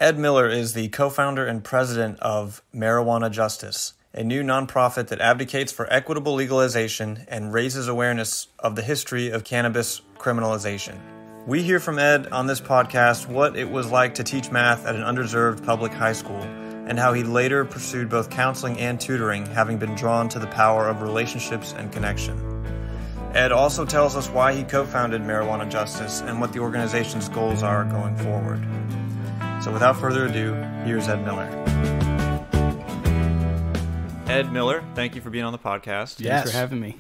Ed Miller is the co-founder and president of Marijuana Justice, a new nonprofit that advocates for equitable legalization and raises awareness of the history of cannabis criminalization. We hear from Ed on this podcast what it was like to teach math at an underserved public high school and how he later pursued both counseling and tutoring, having been drawn to the power of relationships and connection. Ed also tells us why he co-founded Marijuana Justice and what the organization's goals are going forward. So without further ado, here's Ed Miller. Ed Miller, thank you for being on the podcast. Yes. Thanks for having me.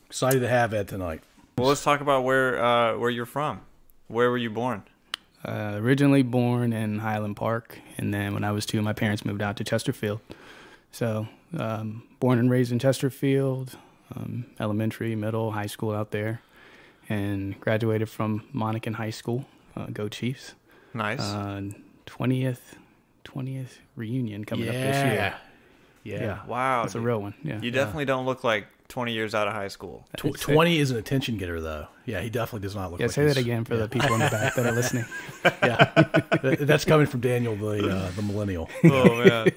Excited to have Ed tonight. Well, let's talk about where you're from. Where were you born? Originally born in Highland Park, and then when I was 2, my parents moved out to Chesterfield. So, born and raised in Chesterfield, elementary, middle, high school out there, and graduated from Monacan High School. Go Chiefs. Nice. 20th reunion coming up this year. Yeah. Wow. That's a real one. Yeah. You definitely don't look like 20 years out of high school. 20 is an attention getter, though. Yeah, he definitely does not look like say that again for the people in the back that are listening. Yeah. That's coming from Daniel, the millennial. Oh, man.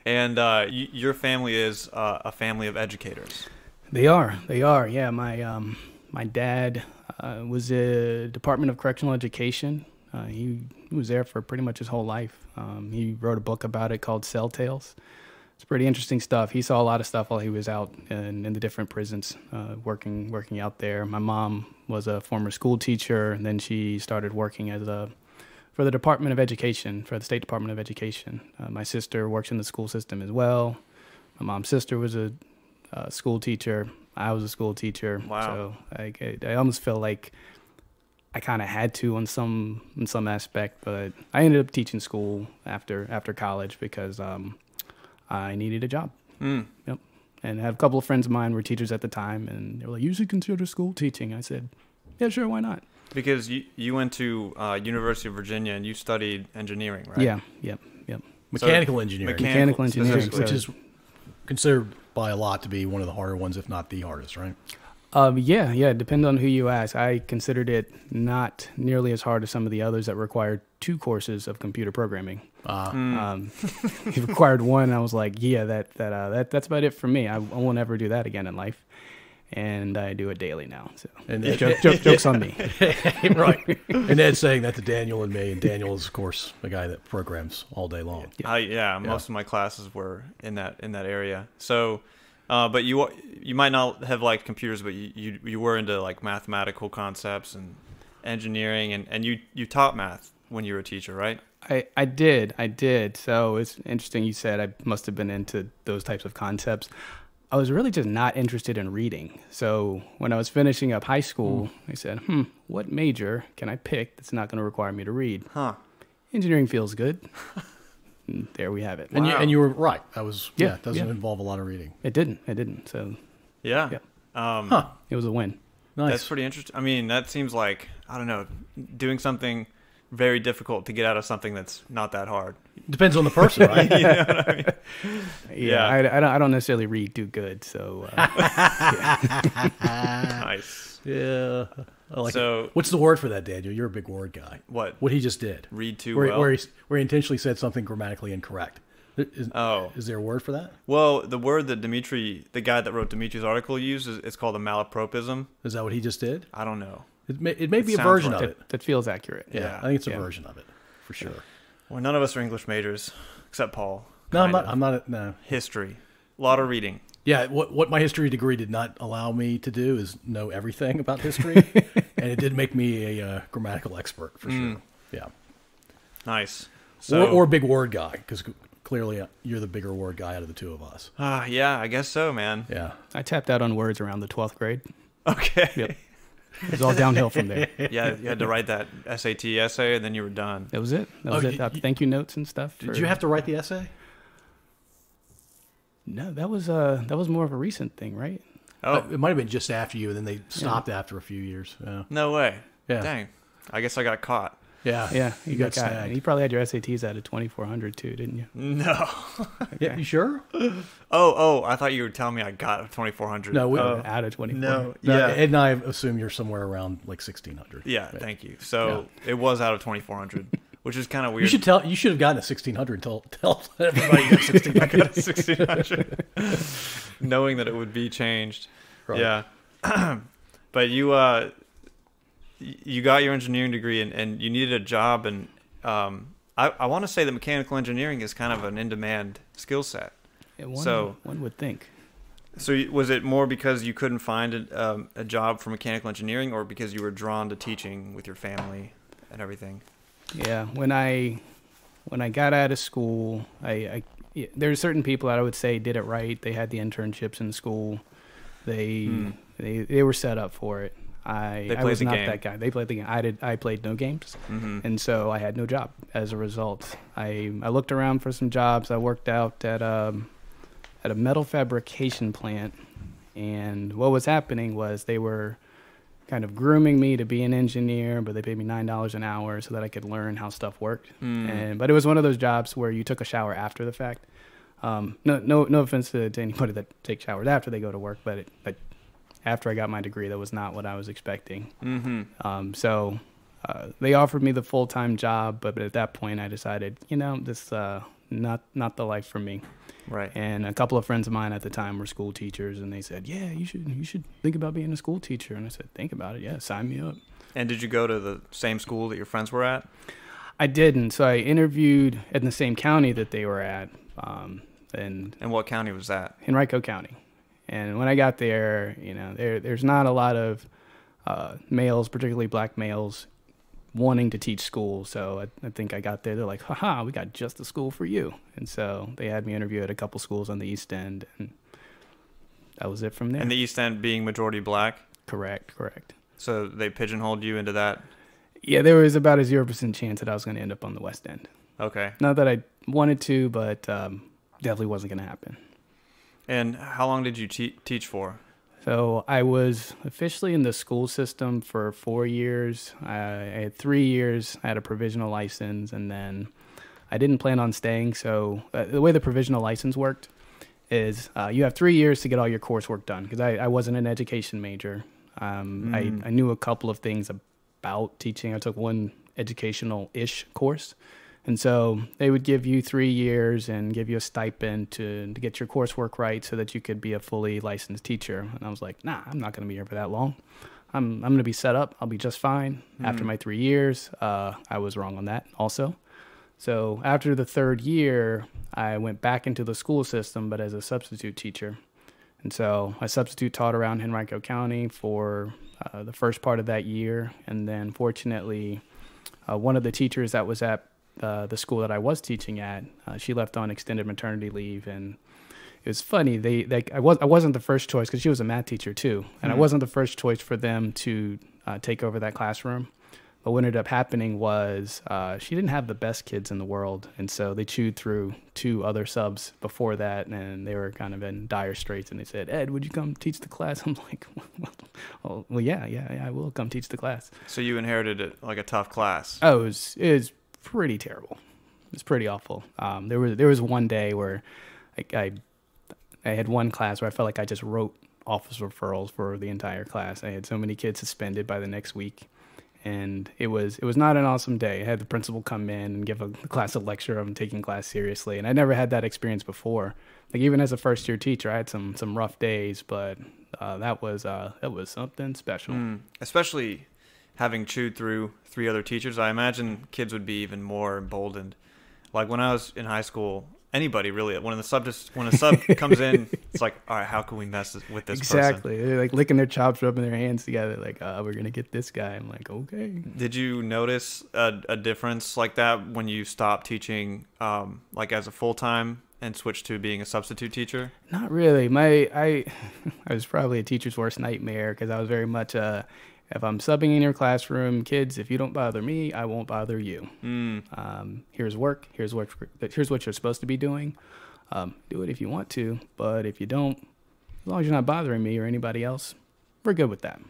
And your family is a family of educators. They are. Yeah, my dad was a Department of Correctional Education. He was there for pretty much his whole life. He wrote a book about it called Cell Tales. It's pretty interesting stuff. He saw a lot of stuff while he was out in the different prisons, working out there. My mom was a former school teacher, and then she started working for the Department of Education, for the State Department of Education. My sister works in the school system as well. My mom's sister was a school teacher. I was a school teacher. Wow. So I almost feel like I kind of had to in some aspect, but I ended up teaching school after college because I needed a job. Yep. And I had a couple of friends of mine were teachers at the time, and they were like, "You should consider school teaching." I said, "Yeah, sure, why not?" Because you went to University of Virginia and you studied engineering, right? Yeah. Yep. Mechanical engineering. Mechanical engineering, Which is considered by a lot to be one of the harder ones, if not the hardest, right? Yeah. Depending on who you ask. I considered it not nearly as hard as some of the others that required 2 courses of computer programming. He required 1. And I was like, yeah, that's about it for me. I won't ever do that again in life. And I do it daily now. So And jokes on me. Right. And Ed's saying that to Daniel and me, and Daniel is, of course, the guy that programs all day long. Most of my classes were in that area. So, but you might not have liked computers, but you were into like mathematical concepts and engineering, and you taught math when you were a teacher, right? I did. So it's interesting you said I must have been into those types of concepts. I was really just not interested in reading. So when I was finishing up high school, I said, what major can I pick that's not going to require me to read? Engineering feels good. And there we have it. And, and you were right. It doesn't involve a lot of reading. It didn't. So yeah. It was a win. Nice. That's pretty interesting. I mean, that seems like, I don't know, doing something very difficult to get out of something that's not that hard. Depends on the person, right? You know what I mean? I don't necessarily read too good, so Nice. Yeah. I like So it. What's the word for that, Daniel? You're a big word guy. what he just did. read too Where, well? where he intentionally said something grammatically incorrect. Is there a word for that? Well, the word that the guy that wrote Dimitri's article, used it's called a malapropism. Is that what he just did? I don't know. It may be a sounds version right. of it. that feels accurate. Yeah, I think it's a version of it, for sure. Well, none of us are English majors, except Paul. No, I'm not. No. History. A lot of reading. Yeah, what my history degree did not allow me to do is know everything about history, and it did make me a grammatical expert, for sure. Yeah. Nice. So, Or big word guy, because clearly you're the bigger word guy out of the two of us. yeah, I guess so, man. Yeah. I tapped out on words around the 12th grade. Okay. Yep. It was all downhill from there. Yeah, you had to write that SAT essay, and then you were done. That was it. Thank you notes and stuff. Did you have to write the essay? No, that was more of a recent thing, right? Oh, It might have been just after you, and then they stopped after a few years. Yeah. no way. Yeah. Dang. I guess I got caught. Yeah. Yeah, you got snagged. You probably had your SATs out of 2400 too, didn't you? No. Yeah, you sure? Oh, I thought you were telling me I got a 2400. No, Out of 2400. No. No, Yeah. Ed and I assume you're somewhere around like 1600. Yeah, thank you. So it was out of 2400. which is kind of weird. You should have gotten a 1600. Tell everybody you got 1600. I got a 1600, knowing that it would be changed. Right. Yeah, but you got your engineering degree and you needed a job, and I want to say that mechanical engineering is kind of an in-demand skill set. Yeah, one would think. So was it more because you couldn't find a job for mechanical engineering, or because you were drawn to teaching with your family and everything? Yeah, when I got out of school, there were certain people that I would say did it right. They had the internships in school. They were set up for it. I was not that guy. They played the game. I played no games, and so I had no job as a result. I looked around for some jobs. I worked out at a metal fabrication plant, and what was happening was they were kind of grooming me to be an engineer, but they paid me $9 an hour so that I could learn how stuff worked. But it was one of those jobs where you took a shower after the fact. No offense to anybody that takes showers after they go to work, but after I got my degree, that was not what I was expecting. So they offered me the full-time job, but at that point I decided, this not the life for me. Right. And a couple of friends of mine at the time were school teachers, and they said, yeah, you should think about being a school teacher. And I said, think about it. Yeah, sign me up. And did you go to the same school that your friends were at? I didn't. So I interviewed in the same county that they were at. And what county was that? Henrico County. And when I got there, there's not a lot of males, particularly black males, wanting to teach school. So I think I got there. They're like, haha, we got just the school for you. And so they had me interview at a couple schools on the East End, and that was it from there. And the East End being majority black? Correct. So they pigeonholed you into that? Yeah, there was about a 0% chance that I was going to end up on the West End. Okay. Not that I wanted to, but definitely wasn't going to happen. And how long did you teach for? So I was officially in the school system for 4 years. I had 3 years. I had a provisional license, and then I didn't plan on staying. So the way the provisional license worked is you have 3 years to get all your coursework done, because I wasn't an education major. I knew a couple of things about teaching. I took one educational-ish course. And so they would give you 3 years and give you a stipend to get your coursework right so that you could be a fully licensed teacher. And I was like, nah, I'm not going to be here for that long. I'm going to be set up. I'll be just fine. After my 3 years, I was wrong on that also. So after the third year, I went back into the school system, but as a substitute teacher. And so I substitute taught around Henrico County for the first part of that year. And then fortunately, one of the teachers that was at the school that I was teaching at, she left on extended maternity leave, and it was funny. I wasn't the first choice, because she was a math teacher too, and I wasn't the first choice for them to take over that classroom. But what ended up happening was she didn't have the best kids in the world, and so they chewed through 2 other subs before that, and they were kind of in dire straits. And they said, "Ed, would you come teach the class?" I'm like, "Well, yeah, I will come teach the class." So you inherited a tough class. Oh, it was pretty terrible. It's pretty awful. There was one day where I had one class where I felt like I just wrote office referrals for the entire class. I had so many kids suspended by the next week, and it was not an awesome day. I had the principal come in and give a class a lecture on taking class seriously, and I never had that experience before. Like, even as a first year teacher, I had some rough days, but that was something special. Especially having chewed through 3 other teachers, I imagine kids would be even more emboldened. Like when I was in high school, anybody really, when a sub comes in, it's like, all right, how can we mess with this person? Exactly. They're like licking their chops, rubbing their hands together, like, we're going to get this guy. I'm like, okay. Did you notice a difference like that when you stopped teaching like as a full-time and switched to being a substitute teacher? Not really. I was probably a teacher's worst nightmare, because I was very much if I'm subbing in your classroom, kids, if you don't bother me, I won't bother you. Here's work. Here's what you're supposed to be doing. Do it if you want to, but if you don't, as long as you're not bothering me or anybody else, we're good with that.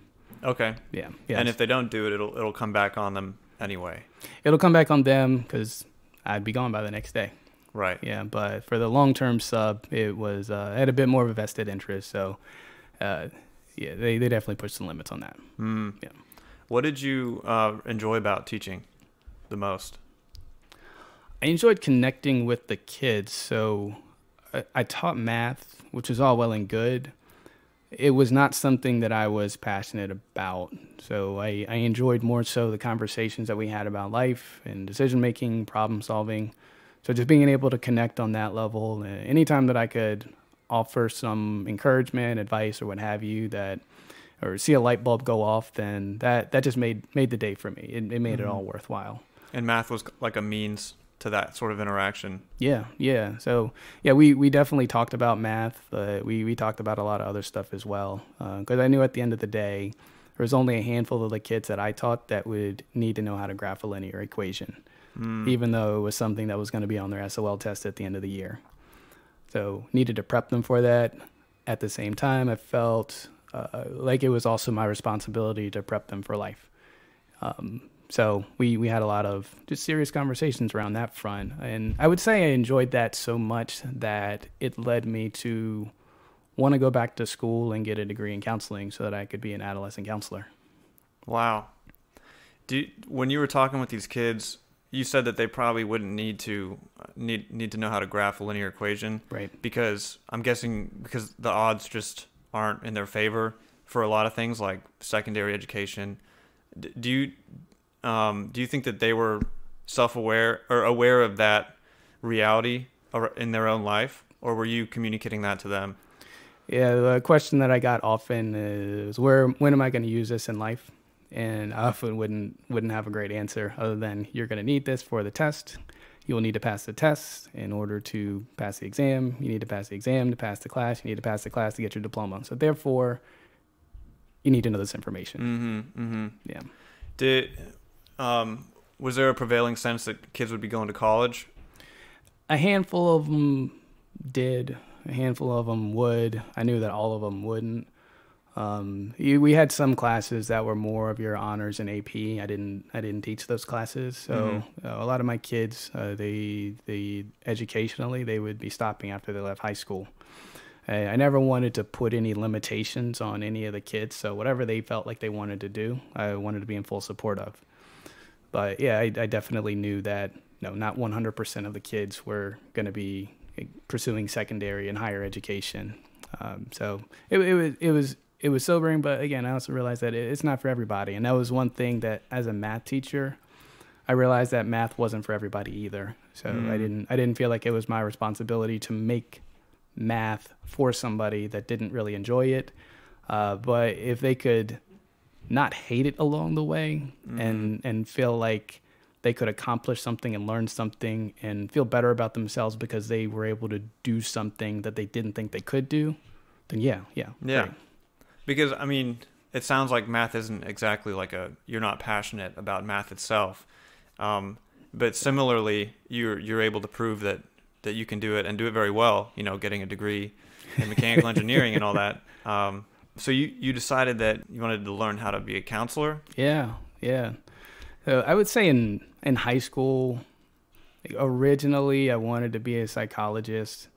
Okay. Yeah. And if they don't do it, it'll come back on them anyway. It'll come back on them, because I'd be gone by the next day. Right. Yeah, but for the long-term sub, it was I had a bit more of a vested interest, so yeah, they definitely pushed the limits on that. Yeah. What did you enjoy about teaching the most? I enjoyed connecting with the kids. So I taught math, which is all well and good. It was not something that I was passionate about. So I enjoyed more so the conversations that we had about life and decision making, problem solving. So just being able to connect on that level, anytime that I could offer some encouragement, advice, or what have you, that or see a light bulb go off, then that just made the day for me. It made it all worthwhile. And math was like a means to that sort of interaction. Yeah. So yeah, we definitely talked about math. We talked about a lot of other stuff as well. Because I knew at the end of the day, there was only a handful of the kids that I taught that would need to know how to graph a linear equation, even though it was something that was going to be on their SOL test at the end of the year. So needed to prep them for that. At the same time, I felt like it was also my responsibility to prep them for life. So we had a lot of just serious conversations around that front. And I would say I enjoyed that so much that it led me to want to go back to school and get a degree in counseling so that I could be an adolescent counselor. Wow. When you were talking with these kids, you said that they probably wouldn't need to know how to graph a linear equation. Right. Because I'm guessing because the odds just aren't in their favor for a lot of things like secondary education. Do you think that they were self-aware or aware of that reality in their own life, or were you communicating that to them? Yeah, the question that I got often is when am I going to use this in life? And I often wouldn't have a great answer other than you're going to need this for the test. You will need to pass the test in order to pass the exam. You need to pass the exam to pass the class. You need to pass the class to get your diploma. So therefore, you need to know this information. Yeah. Was there a prevailing sense that kids would be going to college? A handful of them did. A handful of them would. I knew that all of them wouldn't. We had some classes that were more of your honors and AP. I didn't teach those classes, so a lot of my kids, they educationally, they would be stopping after they left high school. I never wanted to put any limitations on any of the kids, so whatever they felt like they wanted to do, I wanted to be in full support of. But yeah, I definitely knew that not 100% of the kids were going to be pursuing secondary and higher education. So it was sobering, but again, I also realized that it's not for everybody. And that was one thing that as a math teacher, I realized that math wasn't for everybody either. So I didn't feel like it was my responsibility to make math for somebody that didn't really enjoy it. But if they could not hate it along the way and feel like they could accomplish something and learn something and feel better about themselves because they were able to do something that they didn't think they could do, then yeah. Great. Because, I mean, it sounds like math isn't exactly like you're not passionate about math itself. But similarly, you're able to prove that you can do it and do it very well, getting a degree in mechanical engineering and all that. So you decided that you wanted to learn how to be a counselor? Yeah. So I would say in high school, originally I wanted to be a psychologist.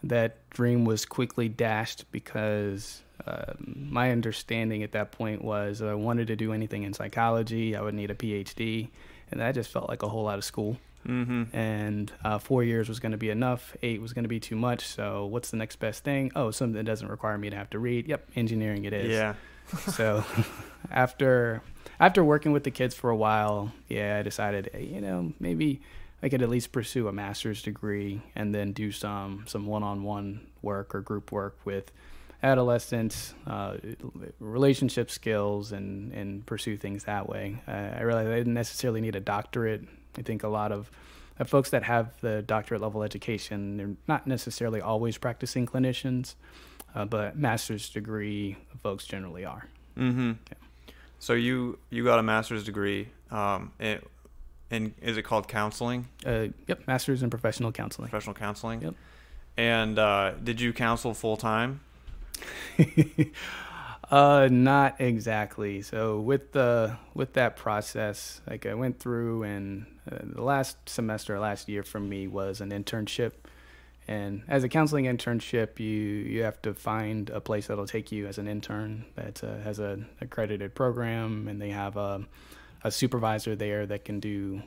That dream was quickly dashed because my understanding at that point was if I wanted to do anything in psychology, I would need a PhD, and that just felt like a whole lot of school. And 4 years was going to be enough. 8 was going to be too much. So what's the next best thing? Oh, something that doesn't require me to have to read. Yep, engineering it is. Yeah. So after working with the kids for a while, I decided, maybe I could at least pursue a master's degree and then do some one-on-one work or group work with adolescents, relationship skills, and pursue things that way. I realized I didn't necessarily need a doctorate. I think a lot of folks that have the doctorate level education, they're not necessarily always practicing clinicians, but master's degree folks generally are. Yeah. So you got a master's degree, and is it called counseling? Yep, master's in professional counseling. Professional counseling? Yep. And did you counsel full time? Not exactly. So with that process, like I went through, and the last year for me was an internship. And as a counseling internship, you have to find a place that'll take you as an intern that has an accredited program, and they have a a supervisor there that can do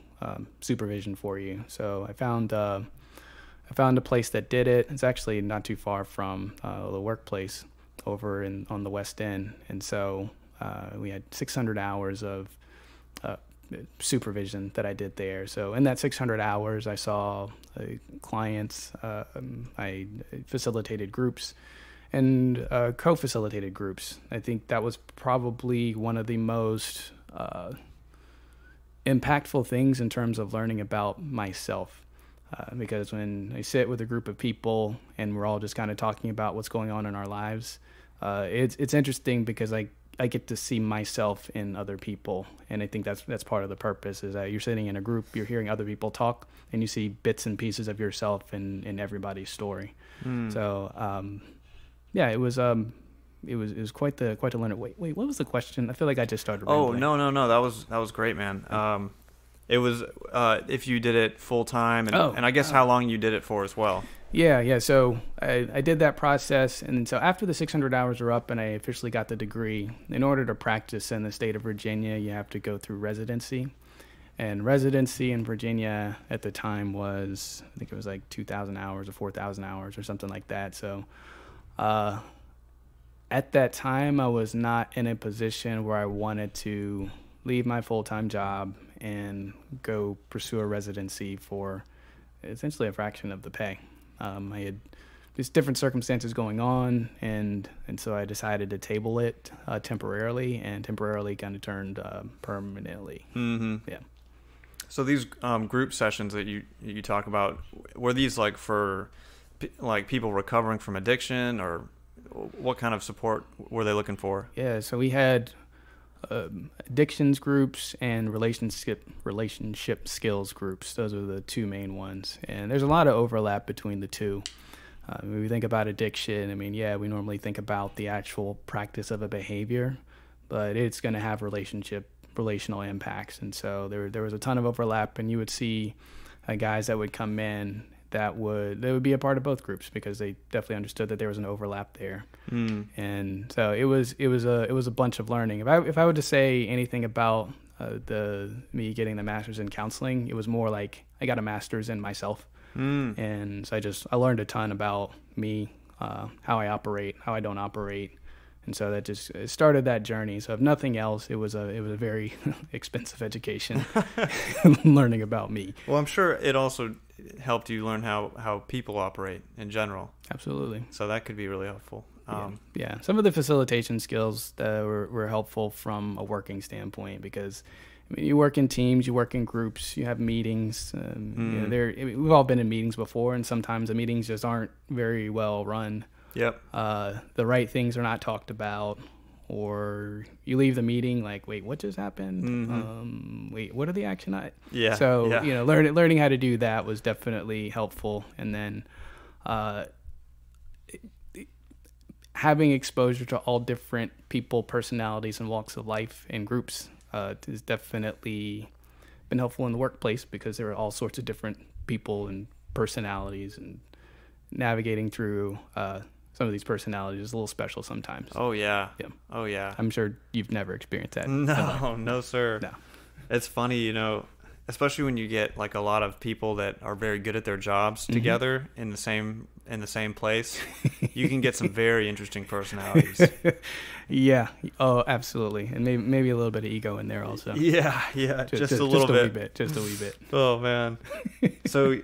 supervision for you. So I found a place that did it. It's actually not too far from the workplace over on the West End, and so we had 600 hours of supervision that I did there. So in that 600 hours, I saw clients, I facilitated groups, and co-facilitated groups. I think that was probably one of the most impactful things in terms of learning about myself. Because when I sit with a group of people and we're all just kind of talking about what's going on in our lives, it's interesting because I get to see myself in other people, and I think that's part of the purpose, is that you're sitting in a group, you're hearing other people talk, and you see bits and pieces of yourself in everybody's story. So yeah, it was quite the learning. Wait, what was the question? I feel like I just started rambling. Oh, no, that was great, man. It was if you did it full time, and I guess how long you did it for as well. Yeah. So I did that process, and so after the 600 hours were up and I officially got the degree, in order to practice in the state of Virginia, you have to go through residency. And residency in Virginia at the time was, I think it was like 2,000 hours or 4,000 hours or something like that. So at that time, I was not in a position where I wanted to leave my full-time job and go pursue a residency for essentially a fraction of the pay. I had just different circumstances going on, and so I decided to table it temporarily, and temporarily kind of turned permanently. Mm-hmm. Yeah. So these group sessions that you talk about, were these like for like people recovering from addiction, or what kind of support were they looking for? Yeah, so we had addictions groups and relationship skills groups. Those are the two main ones, and there's a lot of overlap between the two. When we think about addiction, I mean, yeah, we normally think about the actual practice of a behavior, but it's going to have relational impacts, and so there was a ton of overlap, and you would see guys that would come in that would be a part of both groups because they definitely understood that there was an overlap there. And so it was a bunch of learning. If I were to say anything about me getting the master's in counseling, it was more like I got a master's in myself. And so I learned a ton about me, how I operate, how I don't operate. And so that just started that journey. So if nothing else, it was a very expensive education, learning about me. Well, I'm sure it also helped you learn how people operate in general. Absolutely. So that could be really helpful. Yeah. Some of the facilitation skills were helpful from a working standpoint because, I mean, you work in teams, you work in groups, you have meetings. We've all been in meetings before, and sometimes the meetings just aren't very well run. Yep. The right things are not talked about, or you leave the meeting like, wait, what just happened? Wait, what are the action items? Yeah. So, learning how to do that was definitely helpful. And then having exposure to all different people, personalities, and walks of life in groups has definitely been helpful in the workplace because there are all sorts of different people and personalities, and navigating through some of these personalities is a little special sometimes. Oh, yeah. Yeah. Oh, yeah. I'm sure you've never experienced that. No, sir. No. It's funny, especially when you get like a lot of people that are very good at their jobs together in the same place, you can get some very interesting personalities. Yeah. Oh, absolutely. And maybe a little bit of ego in there also. Yeah. Just a little bit. Just a wee bit. Oh, man. So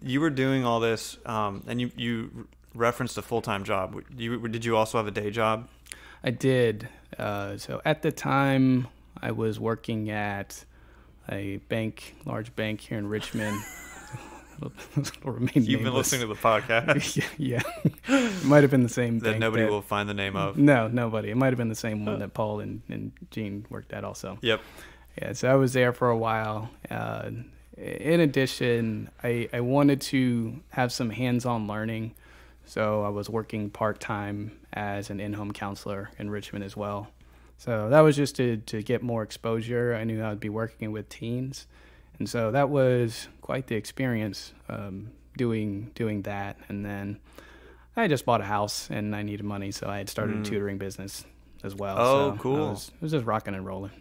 you were doing all this, and you referenced a full-time job. Did you also have a day job? I did. So at the time, I was working at a large bank here in Richmond. You've been listening to the podcast. Yeah. It might have been the same that bank nobody will find the name of. No, nobody. It might have been the same one that Paul and Gene worked at also. Yep. Yeah, so I was there for a while. In addition, I wanted to have some hands-on learning, so I was working part-time as an in-home counselor in Richmond as well. So that was just to get more exposure. I knew I would be working with teens, and so that was quite the experience doing that. And then I just bought a house, and I needed money, so I had started a tutoring business as well. Oh, so cool. It was just rocking and rolling.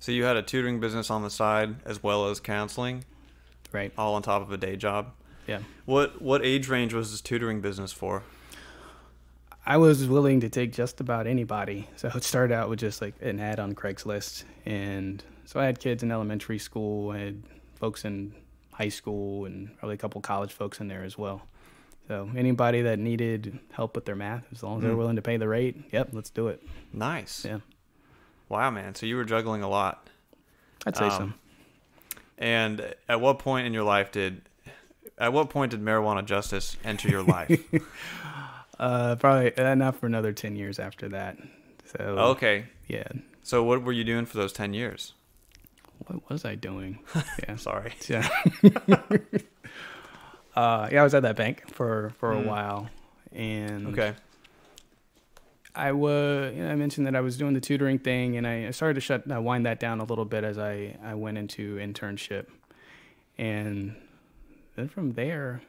So you had a tutoring business on the side as well as counseling, Right. all on top of a day job. Yeah. What age range was this tutoring business for? I was willing to take just about anybody. So it started out with just like an ad on Craigslist. And so I had kids in elementary school, I had folks in high school, and probably a couple college folks in there as well. So anybody that needed help with their math, as long as they're willing to pay the rate, yep, let's do it. Nice. Yeah. Wow, man. So you were juggling a lot. I'd say so. And at what point did marijuana justice enter your life? Probably not for another 10 years after that. So Okay. yeah. So what were you doing for those 10 years? What was I doing? Yeah. Sorry. Yeah. I was at that bank for a while, and Okay. I mentioned that I was doing the tutoring thing, and I started to wind that down a little bit as I went into internship, and then from there,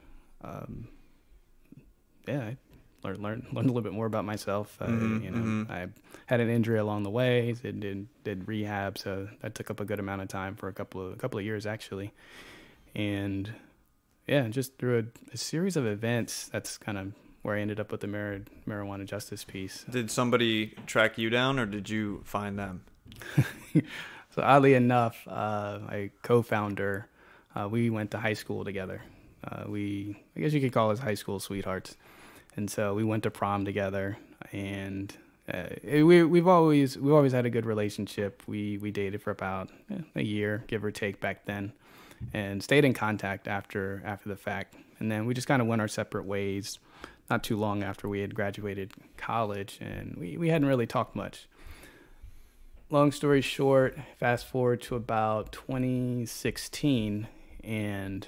I learned a little bit more about myself. I had an injury along the way, did rehab, so that took up a good amount of time for a couple of years actually, and yeah, just through a series of events, that's kind of where I ended up with the marijuana justice piece. Did somebody track you down, or did you find them? So oddly enough, my co-founder, we went to high school together. I guess you could call us high school sweethearts. And so we went to prom together, and we've always had a good relationship. We dated for about a year, give or take, back then, and stayed in contact after the fact. And then we just kind of went our separate ways not too long after we had graduated college, and we hadn't really talked much. Long story short, fast forward to about 2016, and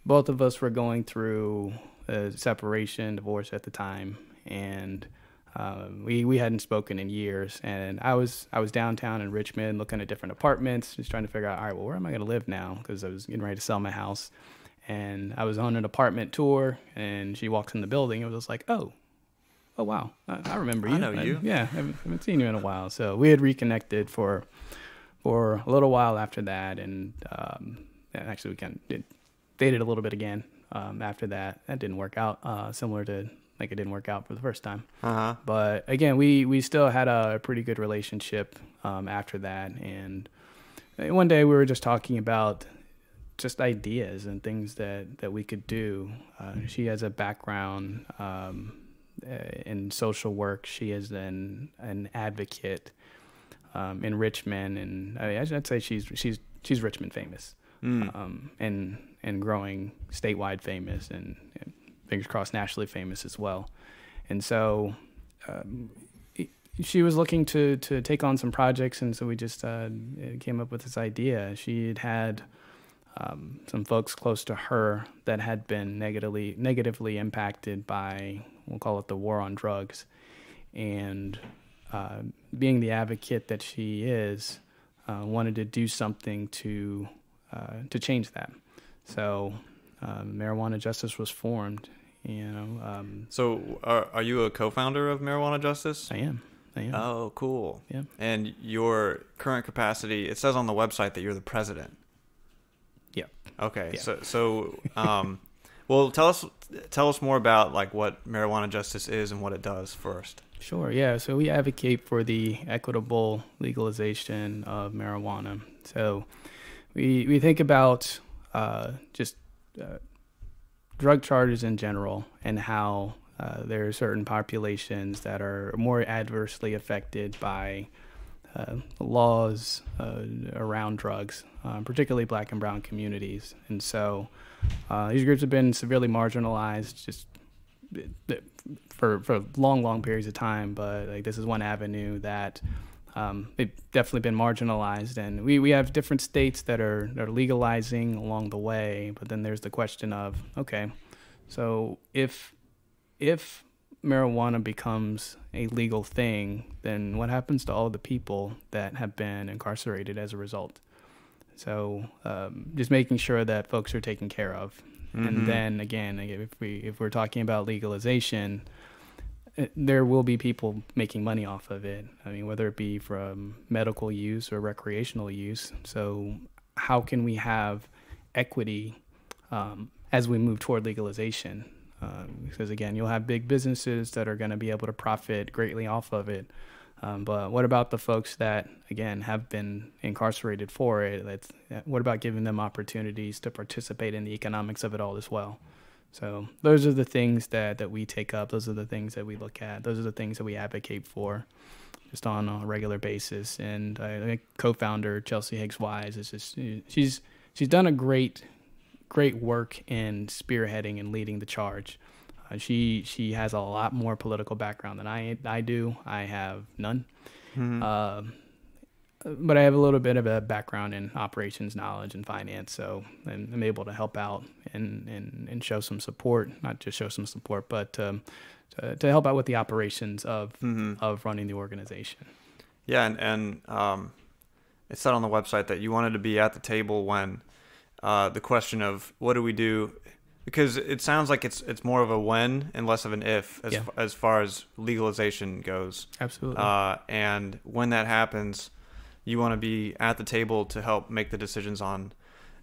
both of us were going through a separation, divorce at the time, and we hadn't spoken in years. And I was downtown in Richmond looking at different apartments, just trying to figure out, all right, well, where am I going to live now? Because I was getting ready to sell my house, and I was on an apartment tour, and she walks in the building. It was just like, oh wow, I remember you. I know you. Yeah, I haven't seen you in a while. So we had reconnected for a little while after that, and actually we kind of dated a little bit again. After that didn't work out, similar to like it didn't work out for the first time. But again, we still had a pretty good relationship after that. And one day we were just talking about just ideas and things that we could do. She has a background in social work. She is an advocate in Richmond, and I'd say she's Richmond famous. And growing statewide famous, and fingers crossed nationally famous as well. And so she was looking to take on some projects, and so we just came up with this idea. She had some folks close to her that had been negatively impacted by, we'll call it, the war on drugs, and being the advocate that she is, wanted to do something to change that. So Marijuana Justice was formed. So are you a co-founder of Marijuana Justice? I am. Oh, cool. Yeah. And your current capacity, it says on the website that you're the president. Yeah. Okay. Yeah. So well, tell us more about like what Marijuana Justice is and what it does first. Sure. Yeah. So we advocate for the equitable legalization of marijuana. So we think about just drug charges in general, and how there are certain populations that are more adversely affected by laws around drugs, particularly Black and brown communities. And so these groups have been severely marginalized just for long periods of time, but like this is one avenue that they've definitely been marginalized. And we have different states that are legalizing along the way, but then there's the question of, okay, so if marijuana becomes a legal thing, then what happens to all the people that have been incarcerated as a result? So just making sure that folks are taken care of. Mm-hmm. And then again, if we're talking about legalization, there will be people making money off of it. I mean, whether it be from medical use or recreational use. So how can we have equity as we move toward legalization? Because again, you'll have big businesses that are going to be able to profit greatly off of it. But what about the folks that, again, have been incarcerated for it? What about giving them opportunities to participate in the economics of it all as well? So those are the things that we take up. Those are the things that we look at. Those are the things that we advocate for just on a regular basis. And I co-founder Chelsea Higgs-Wise is just, she's done a great work in spearheading and leading the charge. She has a lot more political background than I do. I have none. Mm-hmm. But I have a little bit of a background in operations knowledge and finance, so I'm able to help out and show some support, not just show some support, but to help out with the operations of running the organization. Yeah, and it said on the website that you wanted to be at the table when the question of what do we do, because it sounds like it's more of a when and less of an if as far as legalization goes. Absolutely. And when that happens, you want to be at the table to help make the decisions on,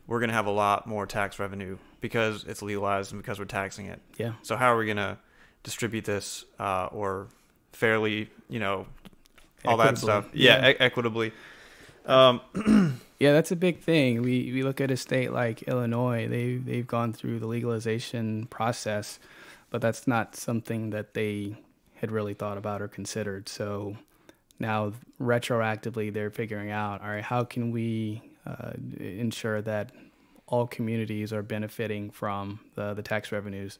we're going to have a lot more tax revenue because it's legalized and because we're taxing it. Yeah. So how are we going to distribute this or fairly, all that stuff? Yeah, equitably. Yeah, that's a big thing. We look at a state like Illinois. They've gone through the legalization process, but that's not something that they had really thought about or considered. So now retroactively they're figuring out, all right, how can we ensure that all communities are benefiting from the tax revenues?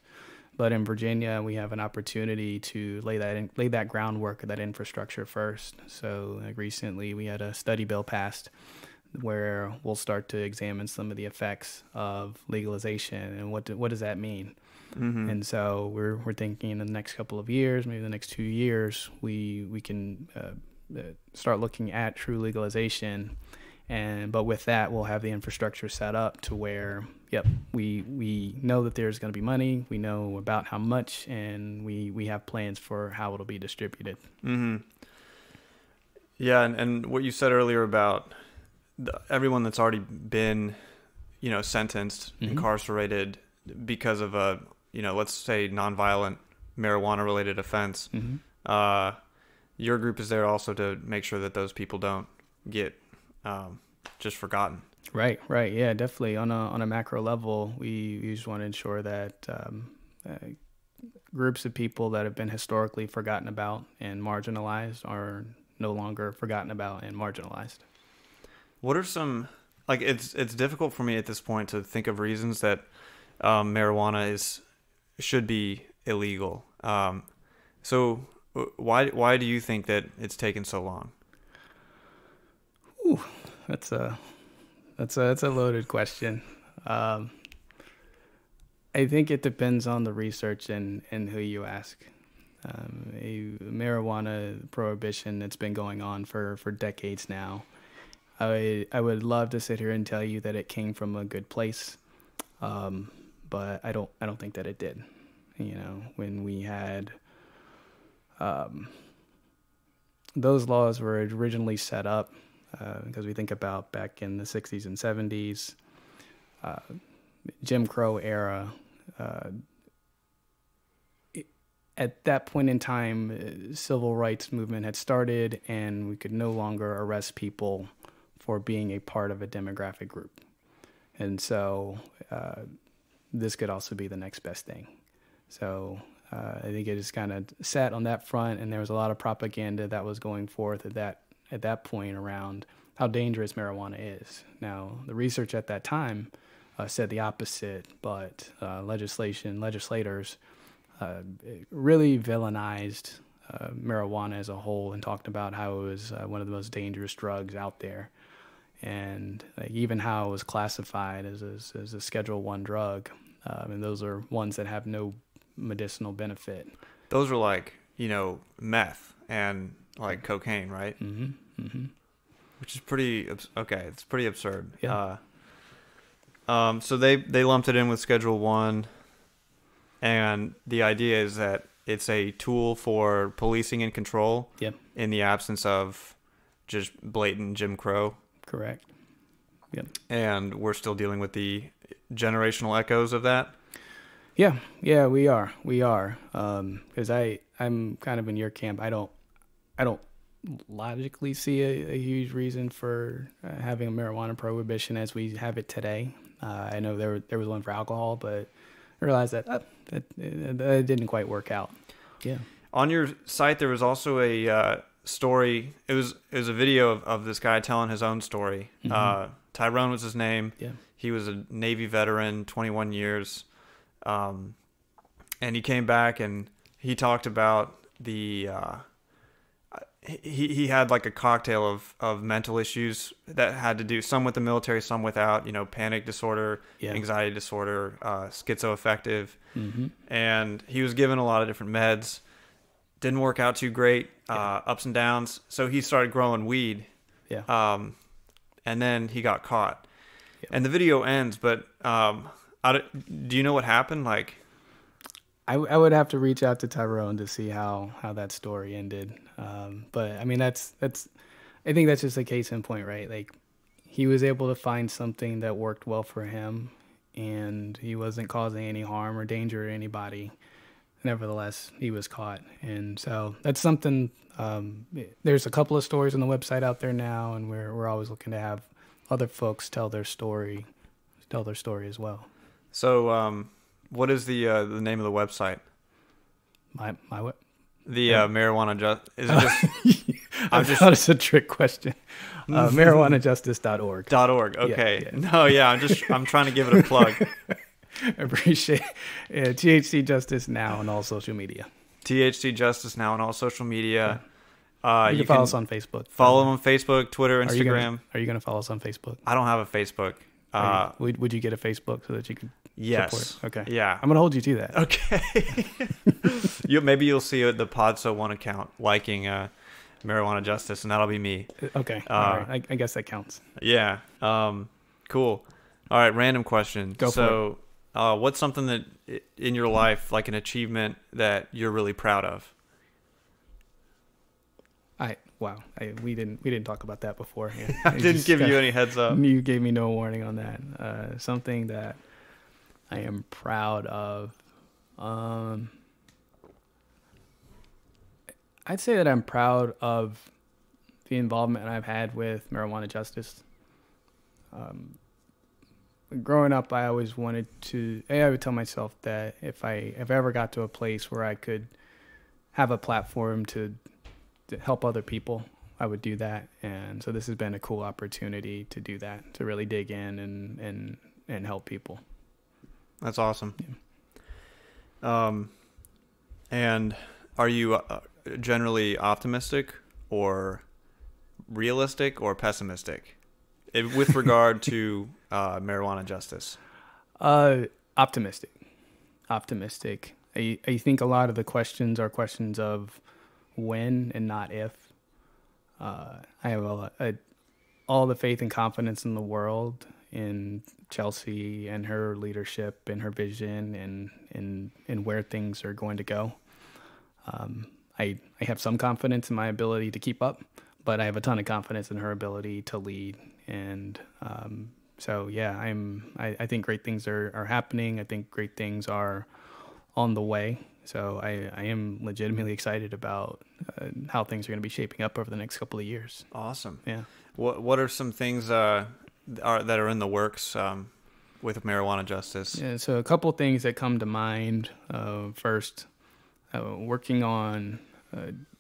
But in Virginia, we have an opportunity to lay that groundwork, that infrastructure first. So recently we had a study bill passed where we'll start to examine some of the effects of legalization and what does that mean. Mm-hmm. And so we're thinking in the next couple of years, maybe the next 2 years, we can start looking at true legalization. But with that, we'll have the infrastructure set up to where, we know that there's going to be money, we know about how much, and we have plans for how it'll be distributed. Mm-hmm. Yeah, and what you said earlier about everyone that's already been, sentenced, incarcerated because of a, let's say nonviolent marijuana-related offense. Mm-hmm. Your group is there also to make sure that those people don't get just forgotten. Right. Yeah, definitely. On a macro level, we just want to ensure that groups of people that have been historically forgotten about and marginalized are no longer forgotten about and marginalized. What are some, it's difficult for me at this point to think of reasons that marijuana should be illegal. So why do you think that it's taken so long? Ooh, that's a loaded question. I think it depends on the research and who you ask. A marijuana prohibition that's been going on for decades now. I would love to sit here and tell you that it came from a good place, but I don't think that it did. When we had those laws were originally set up because we think about back in the 60s and 70s, Jim Crow era. At that point in time, civil rights movement had started, and we could no longer arrest people for being a part of a demographic group. And so this could also be the next best thing. So I think it just kind of sat on that front, and there was a lot of propaganda that was going forth at that point around how dangerous marijuana is. Now, the research at that time said the opposite, but legislators really villainized marijuana as a whole and talked about how it was one of the most dangerous drugs out there. And even how it was classified as a Schedule I drug. And those are ones that have no medicinal benefit. Those are like, meth and like cocaine, right? Mm-hmm. Mm-hmm. Which is pretty, okay, it's pretty absurd. Yeah. So they lumped it in with Schedule I, and the idea is that it's a tool for policing and control. Yep. In the absence of just blatant Jim Crow. Correct. Yep. And we're still dealing with the generational echoes of that. Yeah, we are. Because I'm kind of in your camp. I don't logically see a huge reason for having a marijuana prohibition as we have it today. I know there was one for alcohol, but I realized that didn't quite work out. Yeah. On your site, there was also a story. It was a video of this guy telling his own story. Mm-hmm. Tyrone was his name. Yeah. He was a Navy veteran, 21 years. And he came back and he talked about the he had like a cocktail of mental issues that had to do some with the military, some without, panic disorder, anxiety disorder, schizoaffective. Mm-hmm. And he was given a lot of different meds. Didn't work out too great, ups and downs. So he started growing weed. Yeah. And then he got caught. Yep. And the video ends, but do you know what happened? Like, I would have to reach out to Tyrone to see how that story ended. But I mean, I think that's just a case in point, right? Like, he was able to find something that worked well for him, and he wasn't causing any harm or danger to anybody. Nevertheless, he was caught. And so that's something, there's a couple of stories on the website out there now, and we're always looking to have other folks tell their story as well. So, what is the name of the website? My what? The marijuana is it just? I thought it's a trick question. Marijuanajustice.org. .org. Okay. Yeah. No, yeah. I'm trying to give it a plug. I appreciate it. THC Justice now on all social media. THC Justice now on all social media. Yeah. You can follow us on Facebook. Follow them on Facebook, Twitter, Instagram. Are you going to follow us on Facebook? I don't have a Facebook. Would you get a Facebook so that you could Yes. support? Okay. Yeah. I'm going to hold you to that. Okay. Maybe you'll see the Pod So One account liking Marijuana Justice, and that'll be me. Okay. All right. I guess that counts. Yeah. Cool. All right. Random question. Go for it. What's something that in your life, like an achievement that you're really proud of? We didn't talk about that before. Yeah. I didn't give you any heads up. You gave me no warning on that. Something that I am proud of. I'd say that I'm proud of the involvement I've had with marijuana justice. Growing up, I always wanted to. I would tell myself that if I ever got to a place where I could have a platform to help other people, I would do that. And so this has been a cool opportunity to do that, to really dig in and help people. That's awesome. Yeah. And are you generally optimistic or realistic or pessimistic with regard to marijuana justice? Optimistic. I think a lot of the questions are questions of when and not if. I have all the faith and confidence in the world in Chelsea and her leadership and her vision and where things are going to go. I have some confidence in my ability to keep up, but I have a ton of confidence in her ability to lead. And so, yeah, I think great things are happening. I think great things are on the way. So I am legitimately excited about how things are going to be shaping up over the next couple of years. Awesome. Yeah. What are some things that are in the works with marijuana justice? Yeah. So a couple of things that come to mind. First, working on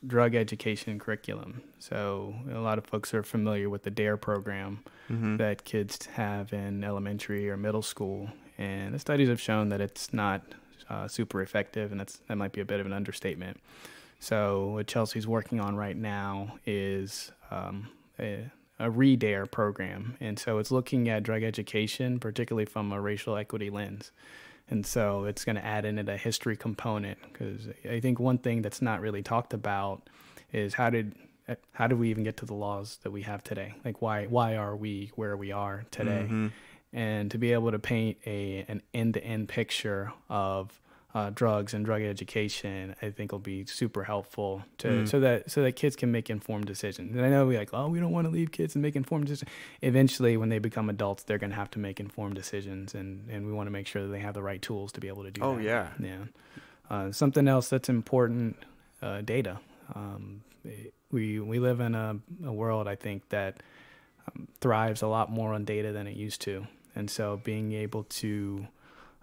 drug education curriculum. So a lot of folks are familiar with the DARE program that kids have in elementary or middle school, and the studies have shown that it's not super effective, and that might be a bit of an understatement. So what Chelsea's working on right now is a re-DARE program, and so it's looking at drug education, particularly from a racial equity lens. And so it's going to add in a history component, because I think one thing that's not really talked about is how did we even get to the laws that we have today? Like why are we where we are today? Mm-hmm. And to be able to paint an end-to-end picture of drugs and drug education, I think will be super helpful to so that kids can make informed decisions. And I know we don't want to leave kids to make informed decisions. Eventually, when they become adults, they're going to have to make informed decisions, and we want to make sure that they have the right tools to be able to do that. Oh yeah. Something else that's important, data. We live in a world, I think, that thrives a lot more on data than it used to, and so being able to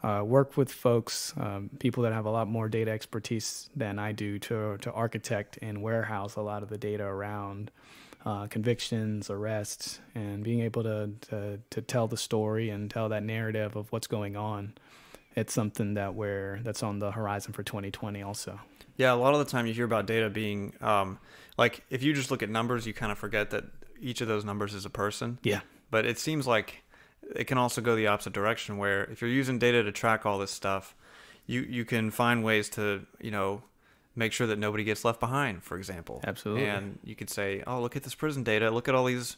work with folks, people that have a lot more data expertise than I do, to architect and warehouse a lot of the data around convictions, arrests, and being able to tell the story and tell that narrative of what's going on. It's something that's on the horizon for 2020 also. Yeah, a lot of the time you hear about data being like, if you just look at numbers, you kind of forget that each of those numbers is a person. Yeah. But it seems like it can also go the opposite direction, where if you're using data to track all this stuff, you can find ways to, make sure that nobody gets left behind, for example. Absolutely. And you could say, oh, look at this prison data. Look at all these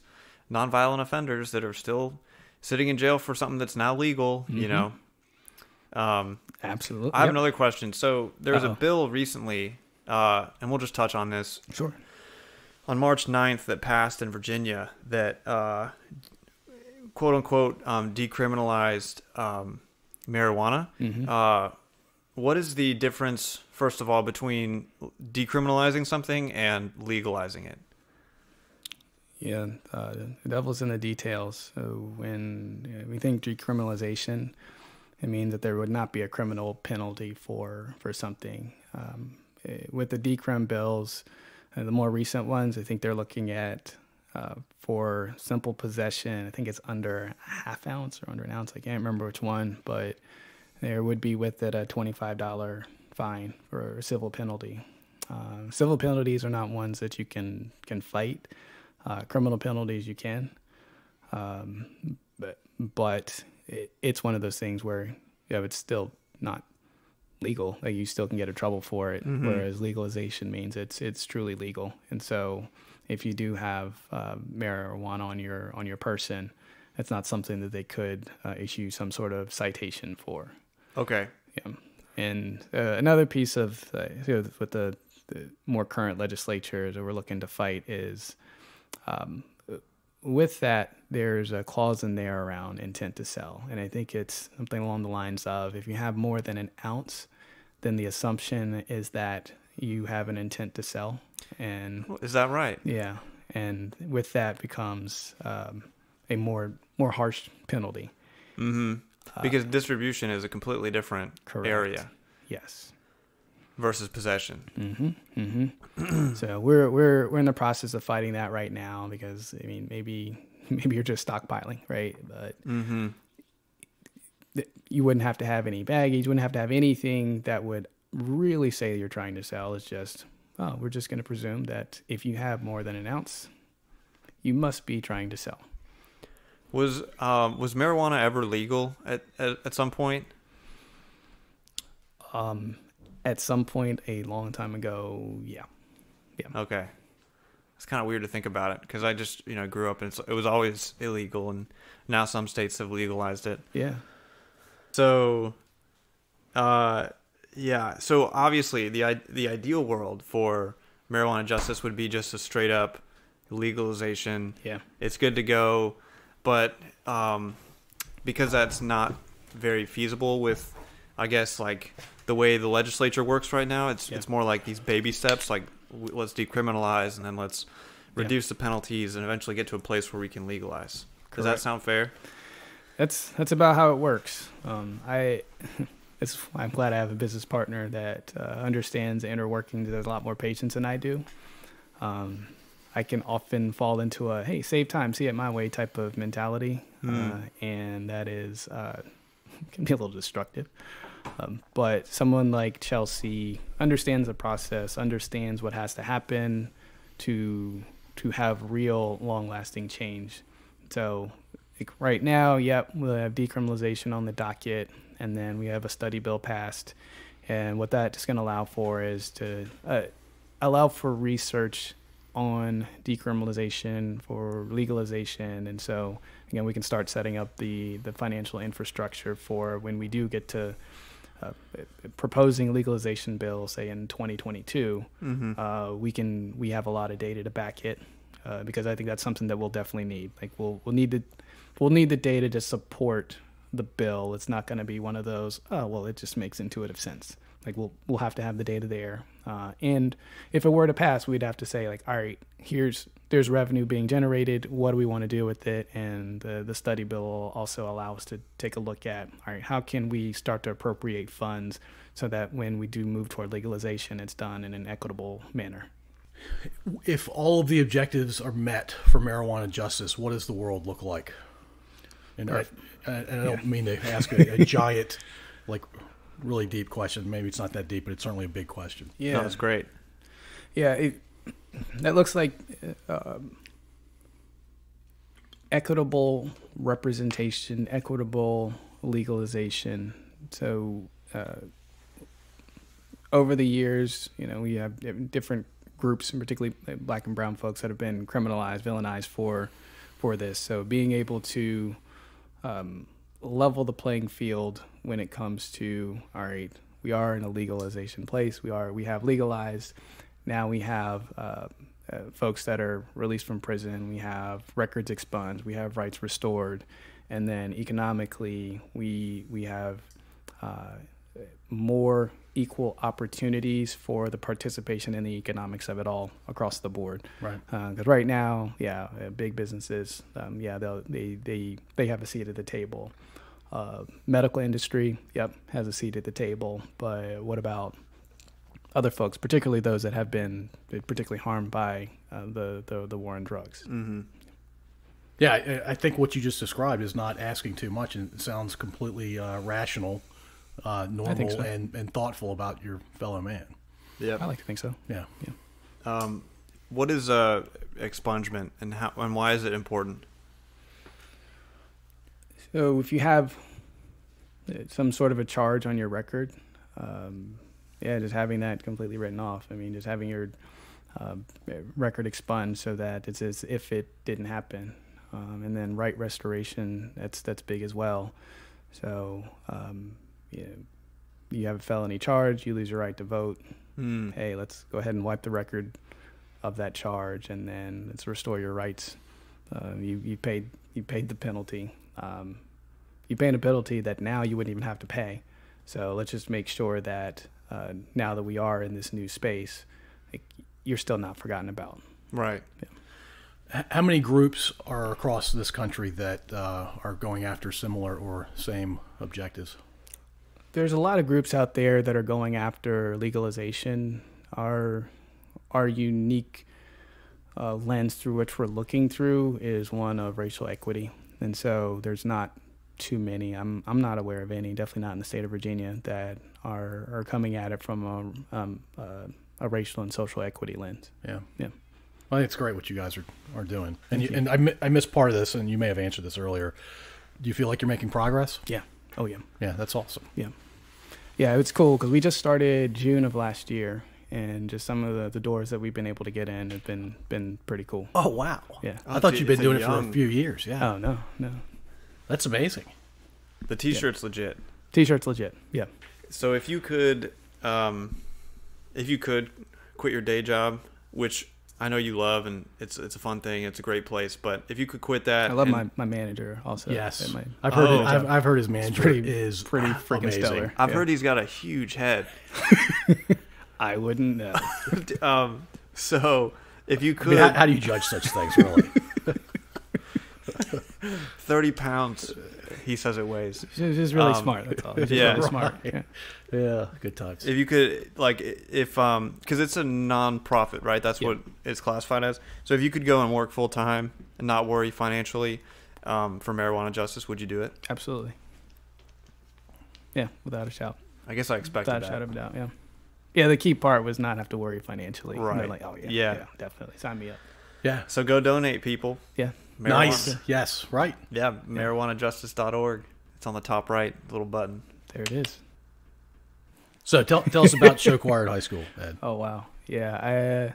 nonviolent offenders that are still sitting in jail for something that's now legal, Absolutely. I have another question. So there was a bill recently, and we'll just touch on this. Sure. On March 9th that passed in Virginia that, quote unquote, decriminalized marijuana. What is the difference, first of all, between decriminalizing something and legalizing it? Yeah, the devil's in the details. So when we think decriminalization, it means that there would not be a criminal penalty for something. With the decrim bills, the more recent ones, I think they're looking at for simple possession, I think it's under a half ounce or under an ounce. I can't remember which one, but there would be with it a $25 fine for a civil penalty. Civil penalties are not ones that you can fight. Criminal penalties you can, but it's one of those things where it's still not legal. Like, you still can get in trouble for it, whereas legalization means it's truly legal. And so if you do have marijuana on your person, it's not something that they could issue some sort of citation for. Okay. Yeah. And another piece of with the more current legislature that we're looking to fight is with that, there's a clause in there around intent to sell. And I think it's something along the lines of, if you have more than an ounce, then the assumption is that you have an intent to sell. And is that right? Yeah. And with that becomes a more harsh penalty. Because distribution is a completely different area. Yes. Versus possession. So we're in the process of fighting that right now, because maybe you're just stockpiling, right? But you wouldn't have to have any baggage, wouldn't have to have anything that would really say you're trying to sell. It's just, we're just going to presume that if you have more than an ounce, you must be trying to sell. Was marijuana ever legal at some point? At some point a long time ago, yeah. Okay. It's kind of weird to think about it, because I just, grew up and it was always illegal, and now some states have legalized it. Yeah. So, so obviously the ideal world for marijuana justice would be just a straight up legalization. Yeah. It's good to go, but because that's not very feasible with, I guess, like the way the legislature works right now, it's more like these baby steps, like let's decriminalize and then let's reduce the penalties and eventually get to a place where we can legalize. Correct. Does that sound fair? That's about how it works. I'm glad I have a business partner that understands the inner workings. There's a lot more patience than I do. I can often fall into a, hey, save time, see it my way type of mentality. And that is, can be a little destructive. But someone like Chelsea understands the process, understands what has to happen to have real long-lasting change. So like right now, we'll have decriminalization on the docket, and then we have a study bill passed. And what that's going to allow for is to allow for research on decriminalization, for legalization. And so, again, we can start setting up the financial infrastructure for when we do get to proposing legalization bill, say in 2022, we have a lot of data to back it, because I think that's something that we'll definitely need. Like we'll need the data to support the bill. It's not going to be one of those, oh well, it just makes intuitive sense. Like we'll have to have the data there, and if it were to pass, we'd have to say like, all right, there's revenue being generated. What do we want to do with it? And the study bill will also allow us to take a look at, all right, how can we start to appropriate funds so that when we do move toward legalization, it's done in an equitable manner. If all of the objectives are met for marijuana justice, what does the world look like? And I don't mean to ask a giant, like really deep question. Maybe it's not that deep, but it's certainly a big question. Yeah, no, that's great. Yeah, that looks like equitable representation, equitable legalization. So over the years, we have different groups, and particularly Black and brown folks, that have been criminalized, villainized for this. So being able to level the playing field when it comes to, all right, we are in a legalization place. We have legalized. Now we have folks that are released from prison. We have records expunged. We have rights restored. And then economically, we have more equal opportunities for the participation in the economics of it all across the board. Right. Because right now, big businesses, they have a seat at the table. Medical industry, has a seat at the table. But what about other folks, particularly those that have been particularly harmed by the war on drugs? Mm-hmm. Yeah, I think what you just described is not asking too much, and it sounds completely rational, normal, so. and thoughtful about your fellow man. Yeah, I like to think so. Yeah. What is expungement, and how and why is it important? So if you have some sort of a charge on your record, just having that completely written off. I mean, just having your record expunged so that it's as if it didn't happen. And then right restoration, that's big as well. So you have a felony charge, you lose your right to vote. Hey, let's go ahead and wipe the record of that charge, and then let's restore your rights. You paid the penalty. You paid a penalty that now you wouldn't even have to pay. So let's just make sure that now that we are in this new space, you're still not forgotten about. Right. Yeah. How many groups are across this country that are going after similar or same objectives? There's a lot of groups out there that are going after legalization. Our unique lens through which we're looking through is one of racial equity. And so there's not too many. I'm not aware of any, definitely not in the state of Virginia, that are coming at it from a racial and social equity lens. Yeah. Yeah. Well, I think it's great what you guys are doing. And I missed part of this, and you may have answered this earlier. Do you feel like you're making progress? Yeah. Oh, yeah. Yeah, that's awesome. Yeah. Yeah, it's cool because we just started June of last year, and just some of the doors that we've been able to get in have been pretty cool. Oh, wow. Yeah. I thought you'd been doing it for a few years. Yeah. Oh, no. That's amazing. The T-shirt's legit. T-shirt's legit. Yeah. So if you could quit your day job, which I know you love, and it's a fun thing, it's a great place, but if you could quit that, I love my manager also. Yes, I've heard his manager is pretty freaking amazing. stellar. I've heard he's got a huge head. I wouldn't know. So if you could, how do you judge such things, really? 30 pounds, he says it weighs. He's just really smart. That's all. He's just really smart. Yeah, good times. If you could, because it's a non-profit, right? That's what it's classified as. So if you could go and work full time and not worry financially for marijuana justice, would you do it? Absolutely. Yeah, without a doubt. I guess I expected that. Without a shadow of a doubt. Yeah. Yeah, the key part was not have to worry financially. Right. And they're like, oh yeah, definitely sign me up. Yeah. So go donate, people. Yeah. Marijuana. Nice. Yes. Right. Yeah. MarijuanaJustice.org. It's on the top right, little button. There it is. So tell us about Show Choir at high school, Ed. Oh wow. Yeah.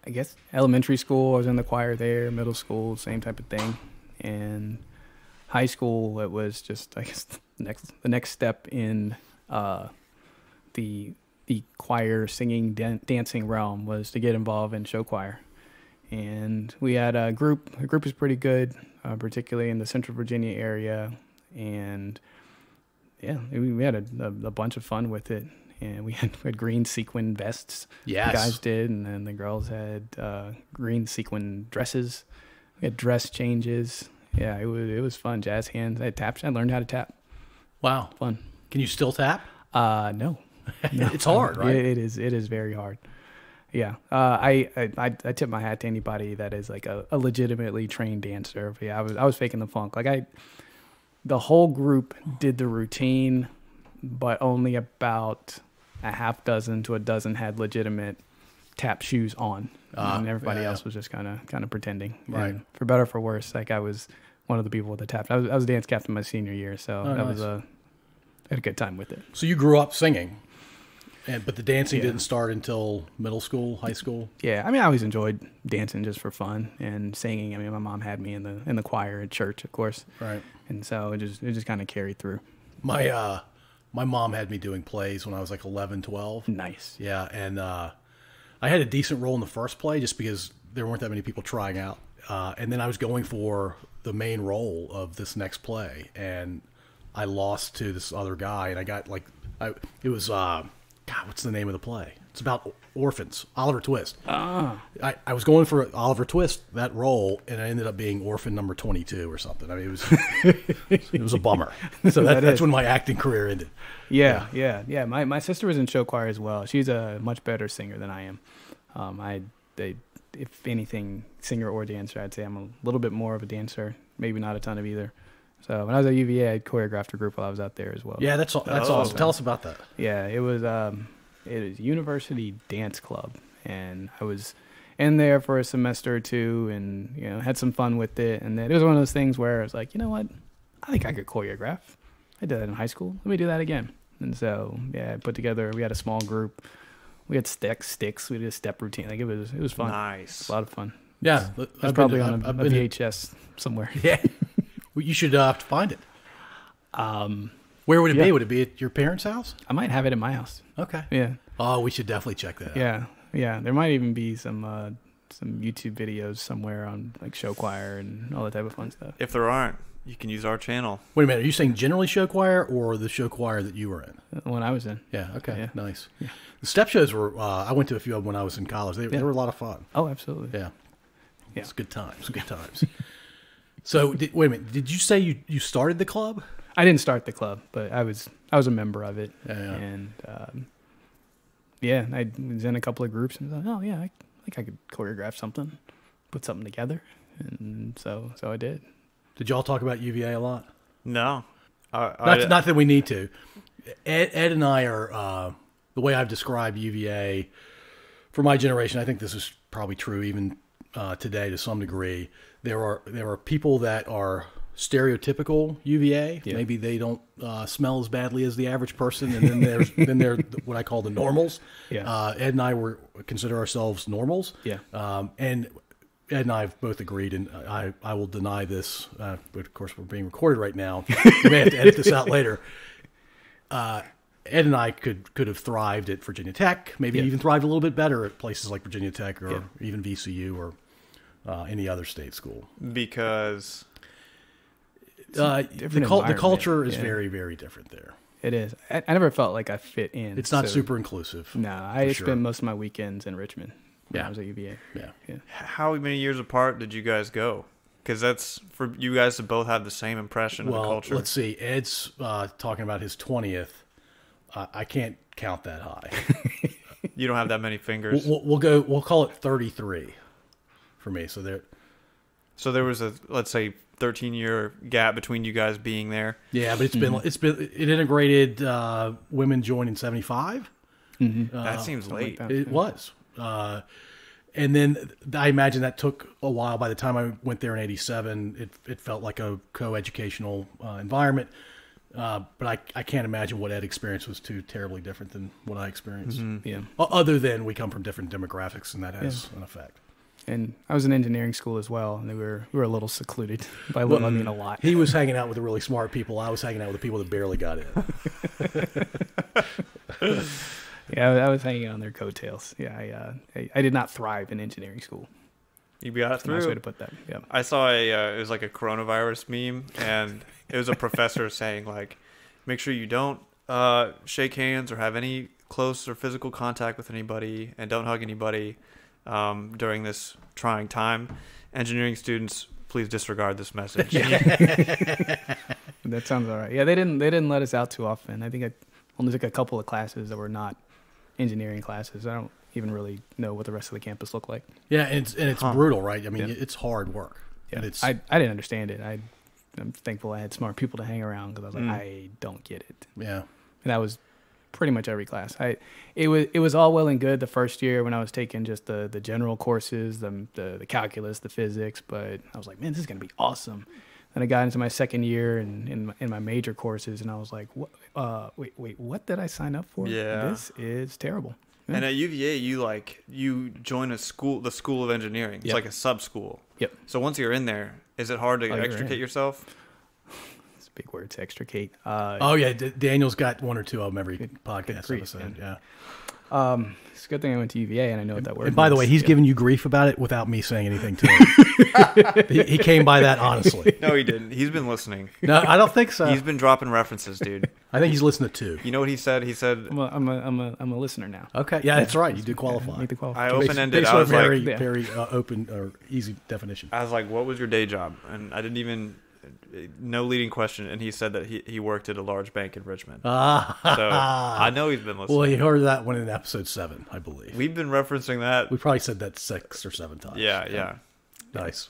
I guess elementary school I was in the choir there. Middle school, same type of thing. And high school, it was just, I guess, the next step in the choir singing dancing realm was to get involved in show choir. And we had a group. The group was pretty good, particularly in the Central Virginia area. And yeah, we had a bunch of fun with it. And we had green sequin vests. Yes. The guys did, and then the girls had green sequin dresses. We had dress changes. Yeah, it was fun. Jazz hands. I learned how to tap. Wow. Fun. Can you still tap? No. It's hard, right? It is very hard. Yeah. I tip my hat to anybody that is like a legitimately trained dancer. But yeah, I was faking the funk. The whole group did the routine, but only about a half dozen to a dozen had legitimate tap shoes on, and everybody else was just kind of pretending. Right. And for better or for worse, like I was one of the people with the tap. I was dance captain my senior year, so I had a good time with it. So you grew up singing, but the dancing didn't start until middle school, high school. Yeah, I mean, I always enjoyed dancing just for fun and singing. I mean, my mom had me in the choir at church, of course. Right. And so it just kind of carried through. My mom had me doing plays when I was like 11, 12. Nice. Yeah, and I had a decent role in the first play just because there weren't that many people trying out. And then I was going for the main role of this next play, and I lost to this other guy, and I got it was what's the name of the play? It's about orphans, Oliver Twist. I was going for Oliver Twist, that role, and I ended up being orphan number 22 or something. I mean, it was a bummer. So that's when my acting career ended. Yeah. My sister was in show choir as well. She's a much better singer than I am. If anything, singer or dancer, I'd say I'm a little bit more of a dancer. Maybe not a ton of either. So when I was at UVA, I choreographed a group while I was out there as well. Yeah, that's awesome. Tell us about that. Yeah, it was University Dance Club, and I was in there for a semester or two, and had some fun with it. And then it was one of those things where I was like, you know what, I think I could choreograph. I did that in high school. Let me do that again. And so I put together. We had a small group. We had sticks. We did a step routine. Like it was fun. Nice, a lot of fun. Yeah, I've probably on a VHS somewhere. Yeah, well, you should have to find it. Where would it be? Would it be at your parents' house? I might have it at my house. Okay. Yeah. Oh, we should definitely check that out. Yeah. There might even be some YouTube videos somewhere on like show choir and all that type of fun stuff. If there aren't, you can use our channel. Wait a minute. Are you saying generally show choir or the show choir that you were in? The one I was in. Yeah. Okay. Yeah. Nice. Yeah. The step shows were. I went to a few of them when I was in college. They were a lot of fun. Oh, absolutely. Yeah. It's good times. Good times. So wait a minute. Did you say you started the club? I didn't start the club, but I was a member of it. Yeah. And I was in a couple of groups and I thought, I think I could choreograph something, put something together, and so I did. Did y'all talk about UVA a lot? No, not that we need to. Ed and I are the way I've described UVA for my generation. I think this is probably true even today to some degree. There are people that are stereotypical UVA. Yeah. Maybe they don't smell as badly as the average person, and then there's what I call the normals. Yeah. Ed and I consider ourselves normals. Yeah. And Ed and I have both agreed, and I will deny this, but of course we're being recorded right now. We may have to edit this out later. Ed and I could have thrived at Virginia Tech, maybe even thrived a little bit better at places like Virginia Tech or even VCU or any other state school. Because the culture is very, very different there. It is. I never felt like I fit in. It's not super inclusive. No, I spent most of my weekends in Richmond when I was at UVA. Yeah. How many years apart did you guys go? Because that's for you guys to both have the same impression of the culture. Let's see. Ed's talking about his 20th. I can't count that high. You don't have that many fingers. We'll call it 33 for me. So there was a, let's say, 13-year gap between you guys being there. Yeah, but it integrated women joined in 75. Mm-hmm. That seems late. Like that. It was. And then I imagine that took a while. By the time I went there in 87, it felt like a co-educational environment. But I can't imagine what Ed experienced was too terribly different than what I experienced. Mm-hmm. Yeah. Other than we come from different demographics, and that has an effect. And I was in engineering school as well, and we were a little secluded. By little, I mean a lot. He was hanging out with the really smart people. I was hanging out with the people that barely got in. Yeah, I was hanging on their coattails. Yeah, I did not thrive in engineering school. You got it That's a nice through. way to put that. Yeah. I saw it was like a coronavirus meme, and it was a professor saying like, make sure you don't shake hands or have any close or physical contact with anybody, and don't hug anybody during this trying time. Engineering students, please disregard this message. That sounds all right. Yeah, they didn't let us out too often. I think I only took a couple of classes that were not engineering classes. I don't even really know what the rest of the campus looked like. Yeah, and it's brutal, right? I mean, it's hard work. Yeah, and I didn't understand it. I'm thankful I had smart people to hang around because I was like, I don't get it. Yeah, and that was pretty much every class. It was all well and good the first year when I was taking just the general courses, the calculus, the physics, but I was like, man, this is gonna be awesome. Then I got into my second year and in my major courses, and I was like, wait, what did I sign up for? Yeah, this is terrible. Yeah. And at UVA, you join the School of Engineering. It's like a sub school. Yep. So once you're in there, is it hard to extricate yourself? It's a big word to extricate. Daniel's got one or two of them every podcast episode. Man. It's a good thing I went to UVA and I know what that word And by the way, he's giving you grief about it without me saying anything to him. he came by that honestly. No, he didn't. He's been listening. No, I don't think so. He's been dropping references, dude. I think he's listening to two. You know what he said? He said, I'm a listener now. Okay, yeah, that's right. You do qualify. Need to qualify. I open-ended. Based I on was very, like, very open or easy definition. I was like, what was your day job? And I didn't even, no leading question. And he said that he worked at a large bank in Richmond. So I know he's been listening. Well, you heard that one in episode 7, I believe. We've been referencing that. We probably said that 6 or 7 times. Yeah. Nice.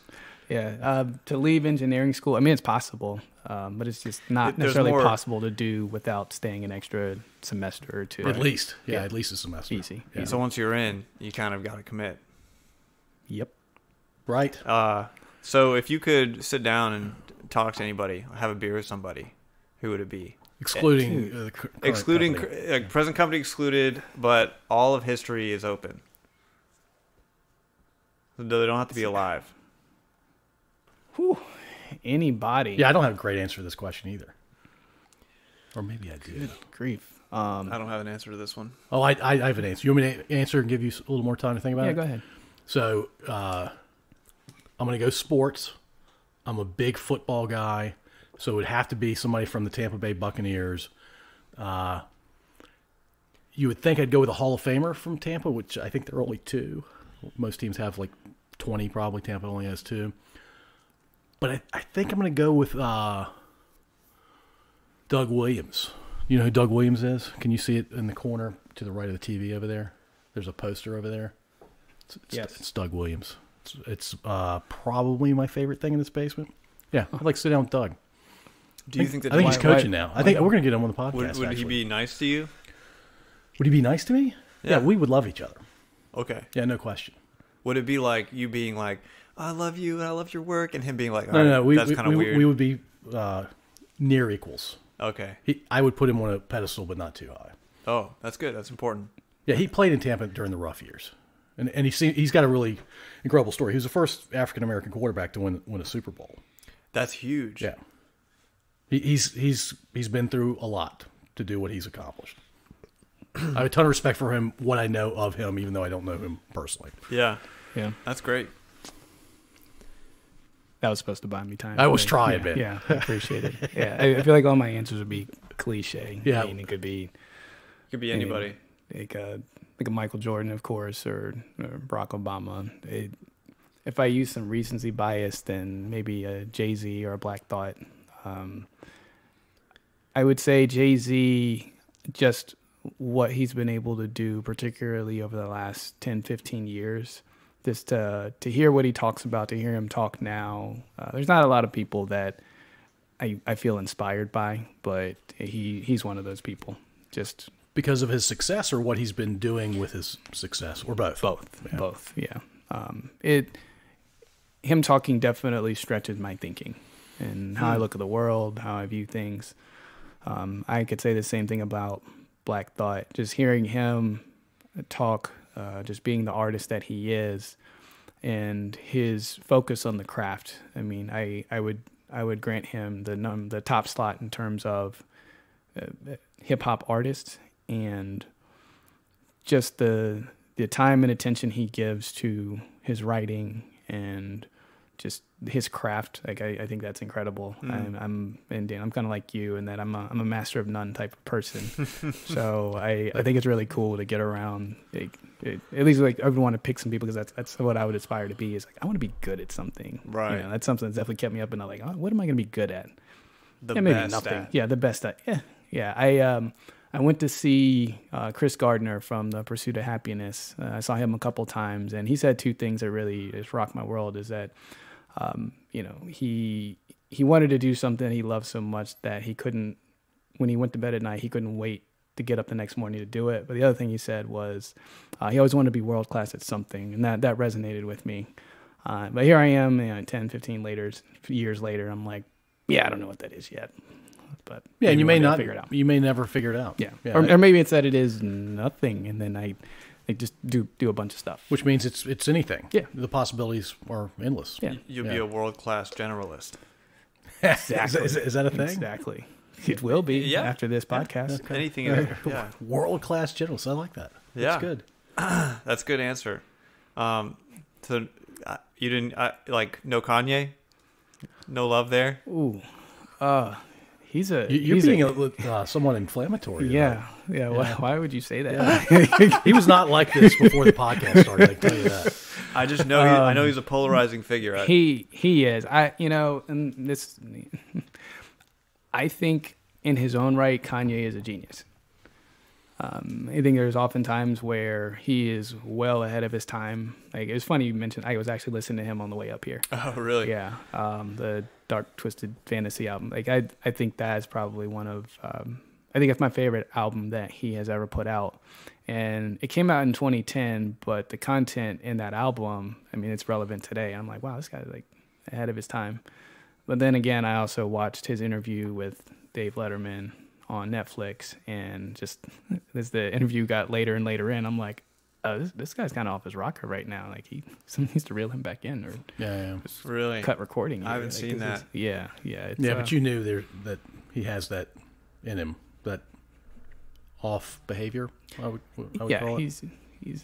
Yeah, to leave engineering school, I mean, it's possible, but it's just not necessarily possible to do without staying an extra semester or two. At least. Yeah, at least a semester. Easy. Yeah. So once you're in, you kind of got to commit. Yep. Right. So if you could sit down and talk to anybody, have a beer with somebody, who would it be? Excluding the excluding company. present company excluded, but all of history is open. They don't have to be alive. Whew. Anybody. Yeah, I don't have a great answer to this question either. Or maybe I do. Good grief. I don't have an answer to this one. Oh, I have an answer. You want me to answer and give you a little more time to think about it? Yeah, go ahead. So I'm going to go sports. I'm a big football guy, so it would have to be somebody from the Tampa Bay Buccaneers. You would think I'd go with a Hall of Famer from Tampa, which I think there are only 2. Most teams have like 20 probably. Tampa only has 2. But I think I'm going to go with Doug Williams. You know who Doug Williams is? Can you see it in the corner to the right of the TV over there? There's a poster over there. It's Doug Williams. It's probably my favorite thing in this basement. Yeah, I'd like to sit down with Doug. Do you think that? I think he's coaching now. I think we're going to get him on the podcast. Would he be nice to you? Would he be nice to me? Yeah, we would love each other. Okay. Yeah, no question. Would it be like you being like, I love you and I love your work, and him being like, no, that's kind of weird. We would be near equals. Okay. I would put him on a pedestal, but not too high. Oh, that's good. That's important. Yeah, he played in Tampa during the rough years, and he's got a really incredible story. He was the first African American quarterback to win a Super Bowl. That's huge. Yeah, he's been through a lot to do what he's accomplished. I have a ton of respect for him, what I know of him, even though I don't know him personally. Yeah, that's great. That was supposed to buy me time. I was trying, man. Yeah, I appreciate it. Yeah, I feel like all my answers would be cliche. Yeah, I mean, it could be anybody. Like a Michael Jordan, of course, or Barack Obama. If I use some recency bias, then maybe a Jay-Z or a Black Thought. I would say Jay-Z, just what he's been able to do, particularly over the last 10, 15 years. Just to hear what he talks about, to hear him talk now. There's not a lot of people that I feel inspired by, but he's one of those people. Just because of his success, or what he's been doing with his success, or both. Both. Yeah. Him talking definitely stretches my thinking and how I look at the world, how I view things. I could say the same thing about Black Thought. Just hearing him talk. Just being the artist that he is, and his focus on the craft. I mean, I would grant him the top slot in terms of hip hop artist and just the time and attention he gives to his writing and just his craft. Like I think that's incredible. I'm kind of like you in that I'm a master of none type of person. So I think it's really cool to get around. At least like I would want to pick some people because that's what I would aspire to be. Is like I want to be good at something. Right. You know, that's something that's definitely kept me up. And I'm like, oh, what am I going to be good at? Maybe best nothing. At. Yeah, the best at. Yeah. I went to see Chris Gardner from The Pursuit of Happiness. I saw him a couple times, and he said two things that really just rocked my world. Is that he wanted to do something he loved so much that he couldn't, when he went to bed at night, he couldn't wait to get up the next morning to do it. But the other thing he said was he always wanted to be world class at something, and that resonated with me. But here I am, 10, 15 years later, I'm like, yeah, I don't know what that is yet. But yeah, and you may not figure it out. You may never figure it out. Yeah. Or maybe it's that it is nothing, and then I just do a bunch of stuff. Which means it's anything. Yeah. The possibilities are endless. Yeah. You'll be a world-class generalist. Exactly. Is that a thing? Exactly. It will be after this podcast. Okay. Anything. Yeah. World-class generalist. I like that. Yeah. That's good. That's a good answer. So you didn't no Kanye? No love there? Ooh. You're being somewhat inflammatory. Yeah. Why would you say that? Yeah. He was not like this before the podcast started. I can tell you that. I just know. I know he's a polarizing figure. He is. And this. I think in his own right, Kanye is a genius. I think there's often times where he is well ahead of his time. Like, it was funny you mentioned. I was actually listening to him on the way up here. Oh, really? Yeah. The Dark Twisted Fantasy album. Like, I think that's probably one of. I think it's my favorite album that he has ever put out, and it came out in 2010. But the content in that album, I mean, it's relevant today. I'm like, wow, this guy's like ahead of his time. But then again, I also watched his interview with Dave Letterman on Netflix, and just as the interview got later and later in, I'm like, oh, this guy's kind of off his rocker right now. Like, someone needs to reel him back in, or just really cut recording. I haven't seen that. But you knew that he has that in him, that off behavior. I would call it. He's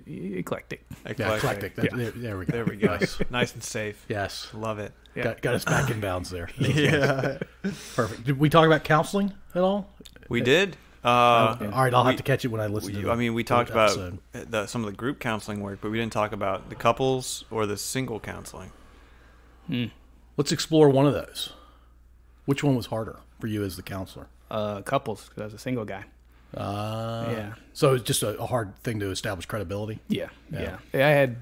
eclectic. Eclectic. Yeah. There we go. There we go. Nice and safe. Yes. Love it. Yeah. Got us back in bounds there. Yeah. Perfect. Did we talk about counseling at all? We did. All right, I'll have to catch it when I listen to it. We talked about some of the group counseling work, but we didn't talk about the couples or the single counseling. Let's explore one of those. Which one was harder for you as the counselor? Couples, because I was a single guy. So it's just a hard thing to establish credibility? Yeah. I had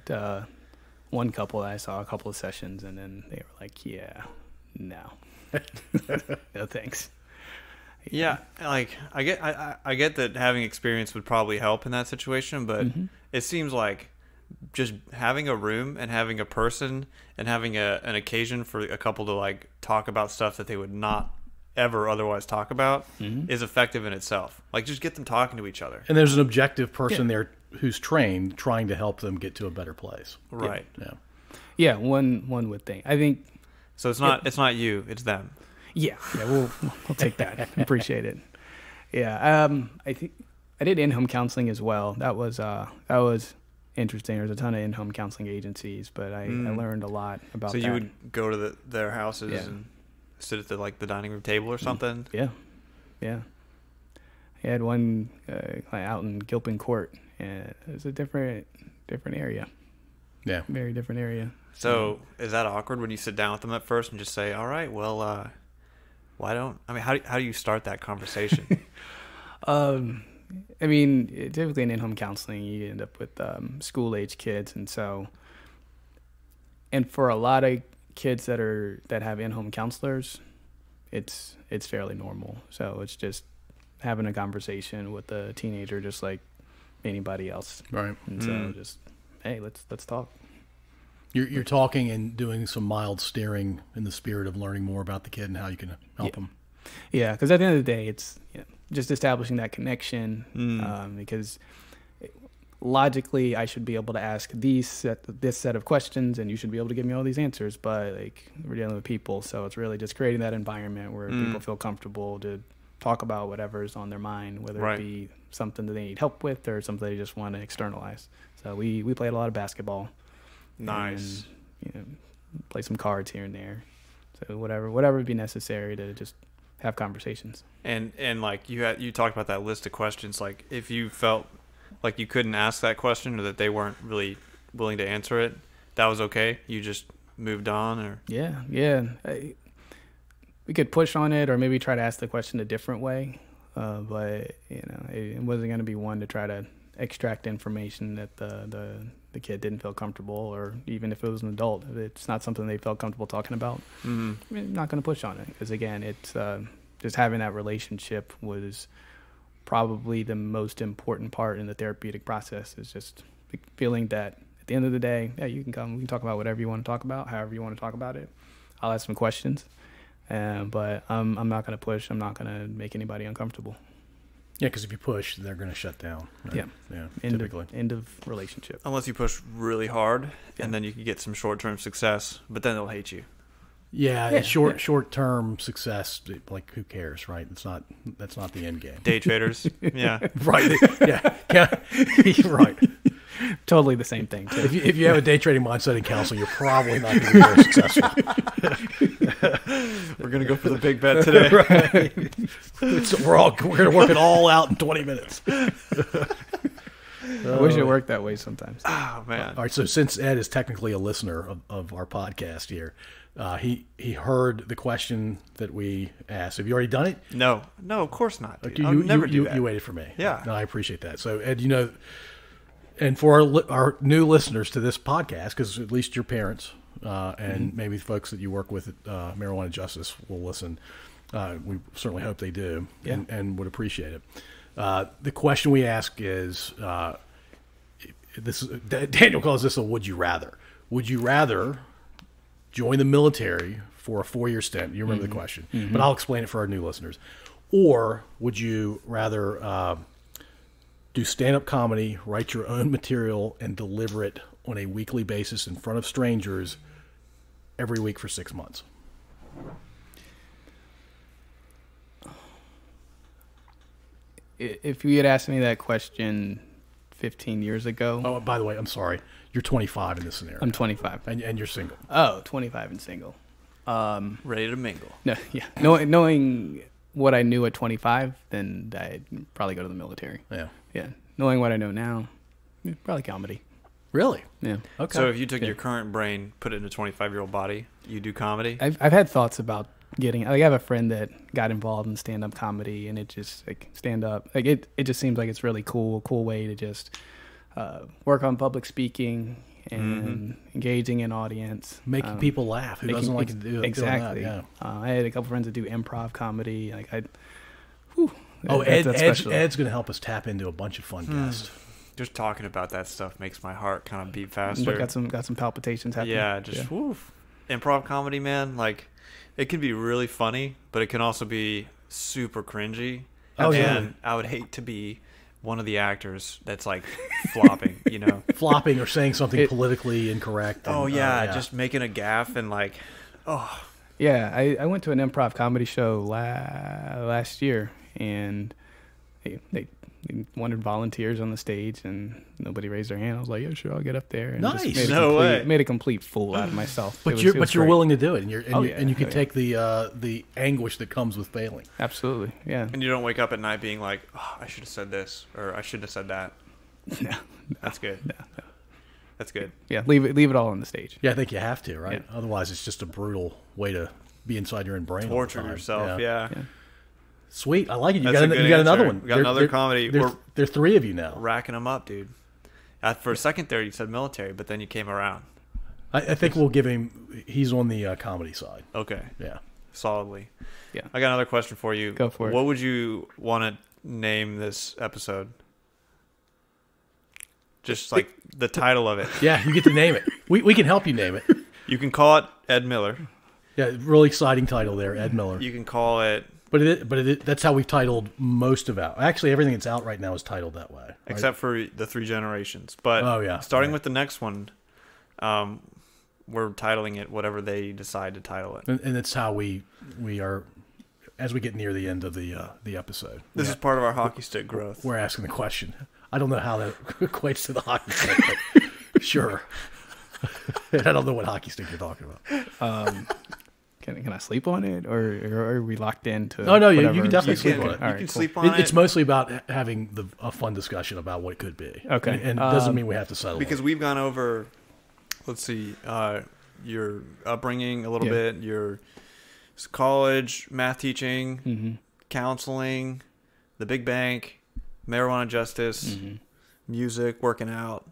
one couple that I saw a couple of sessions, and then they were like, no. No thanks. Yeah, like I get that having experience would probably help in that situation, but it seems like just having a room and having a person and having an occasion for a couple to like talk about stuff that they would not ever otherwise talk about is effective in itself. Like, just get them talking to each other. And there's an objective person there who's trained, trying to help them get to a better place. Right. Yeah. One would think. I think so. It's not you. It's them. Yeah. We'll take that. Appreciate it. Yeah. I think I did in-home counseling as well. That was interesting. There's a ton of in-home counseling agencies, but I learned a lot about that. So you would go to their houses and sit at the dining room table or something? Yeah. I had one out in Gilpin Court, and it was a different area. Yeah. Very different area. So is that awkward when you sit down with them at first and just say, all right, well, how do you start that conversation? I mean, typically in in-home counseling, you end up with school-age kids, and for a lot of kids that have in-home counselors, it's fairly normal. So it's just having a conversation with a teenager, just like anybody else. Right. And so just, hey, let's talk. You're talking and doing some mild steering in the spirit of learning more about the kid and how you can help them. Yeah, because at the end of the day, it's just establishing that connection. Because logically, I should be able to ask this set of questions, and you should be able to give me all these answers. But we're dealing with people, so it's really just creating that environment where people feel comfortable to talk about whatever's on their mind, whether it be something that they need help with or something they just want to externalize. So we played a lot of basketball. Nice. And, play some cards here and there. So whatever would be necessary to just have conversations. And like you talked about that list of questions. Like if you felt like you couldn't ask that question or that they weren't really willing to answer it, that was okay. You just moved on, or yeah. We could push on it, or maybe try to ask the question a different way. But it wasn't going to be one to try to extract information that the kid didn't feel comfortable, or even if it was an adult, if it's not something they felt comfortable talking about. I'm not going to push on it, because again, it's just having that relationship was probably the most important part in the therapeutic process. Is just feeling that at the end of the day, yeah, you can come, we can talk about whatever you want to talk about, however you want to talk about it. I'll ask some questions, but I'm not going to push. I'm not going to make anybody uncomfortable. Yeah, because if you push, they're going to shut down. Right? Yeah. Typically. End of relationship. Unless you push really hard, and then you can get some short-term success, but then they'll hate you. Yeah, short-term success, like who cares, right? That's not the end game. Day traders, yeah, right, yeah, right. Totally the same thing. Too. If you have a day trading mindset in counseling, you're probably not going to be very successful. We're gonna go for the big bet today. Right. We're going to work it all out in 20 minutes. I wish it worked that way sometimes. Oh man! All right, so since Ed is technically a listener of our podcast here, he heard the question that we asked. Have you already done it? No, of course not. Dude. You, I'll never do that. You waited for me. Yeah, no, I appreciate that. So Ed, and for our new listeners to this podcast, because at least your parents and maybe folks that you work with at Marijuana Justice will listen. We certainly hope they do, and would appreciate it. The question we ask is, Daniel calls this a would you rather. Would you rather join the military for a 4-year stint? You remember the question, but I'll explain it for our new listeners. Or would you rather do stand-up comedy, write your own material, and deliver it on a weekly basis in front of strangers every week for 6 months? If you had asked me that question 15 years ago... Oh, by the way, I'm sorry. You're 25 in this scenario. I'm 25. And you're single. Oh, 25 and single. Ready to mingle. No, yeah. Knowing what I knew at 25, then I'd probably go to the military. Yeah. Yeah. Knowing what I know now, probably comedy. Really? Yeah. Okay. So if you took your current brain, put it in a 25-year-old body, you do comedy? I've had thoughts about getting, I have a friend that got involved in stand-up comedy, and it just, stand-up, it just seems like it's really cool way to just work on public speaking and engaging an audience. Making people laugh. Who doesn't like to do it? Exactly. That, yeah. I had a couple friends that do improv comedy. Ed's going to help us tap into a bunch of fun guests. Just talking about that stuff makes my heart kind of beat faster. Got some palpitations happening. Yeah, woof. Improv comedy, man, like it can be really funny, but it can also be super cringy. And I would hate to be one of the actors that's like flopping, flopping or saying something politically incorrect. And, just making a gaffe and like, oh. Yeah, I went to an improv comedy show last year, and they wanted volunteers on the stage, and nobody raised their hand. I was like, yeah, sure, I'll get up there. And nice. Just made a complete fool out of myself. But you're willing to do it, and you can take the anguish that comes with failing. Absolutely, yeah. And you don't wake up at night being like, oh, I should have said this, or I shouldn't have said that. No. That's good. No. That's good. Yeah, leave it all on the stage. Yeah, I think you have to, right? Yeah. Otherwise, it's just a brutal way to be inside your own brain. Torture yourself, yeah. Sweet, I like it. You got another one. We got another comedy. There are 3 of you now. Racking them up, dude. For a second there, you said military, but then you came around. I think we'll give him. He's on the comedy side. Okay. Yeah. Solidly. Yeah. I got another question for you. Go for it. What would you want to name this episode? Just like the title of it. Yeah, you get to name it. We can help you name it. You can call it Ed Miller. Yeah, really exciting title there, Ed Miller. You can call it. But that's how we've titled most of it. Actually, everything that's out right now is titled that way, right? Except for the 3 generations. But starting with the next one, we're titling it whatever they decide to title it. And that's how we are as we get near the end of the episode. This is part of our hockey stick growth. We're asking the question. I don't know how that equates to the hockey stick, but sure. I don't know what hockey stick you're talking about. Can I sleep on it, or are we locked into? No, you can definitely sleep on it. You can sleep on it. It's mostly about having a fun discussion about what it could be. Okay. And it doesn't mean we have to settle because we've gone over, let's see, your upbringing a little bit, your college, math teaching, counseling, the big bank, marijuana justice, music, working out.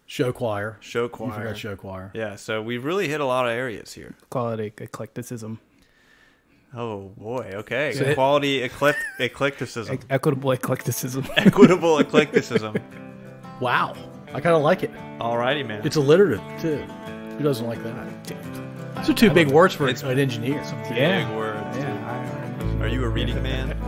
Show choir. You forgot show choir. Yeah, so we've really hit a lot of areas here. Call it eclecticism. Oh, boy. Okay. So quality eclecticism. Equitable eclecticism. Equitable eclecticism. Wow. I kind of like it. Alrighty, man. It's alliterative, too. Who doesn't like that? Those are two big words for an engineer. Big words. Yeah. Are you a reading man?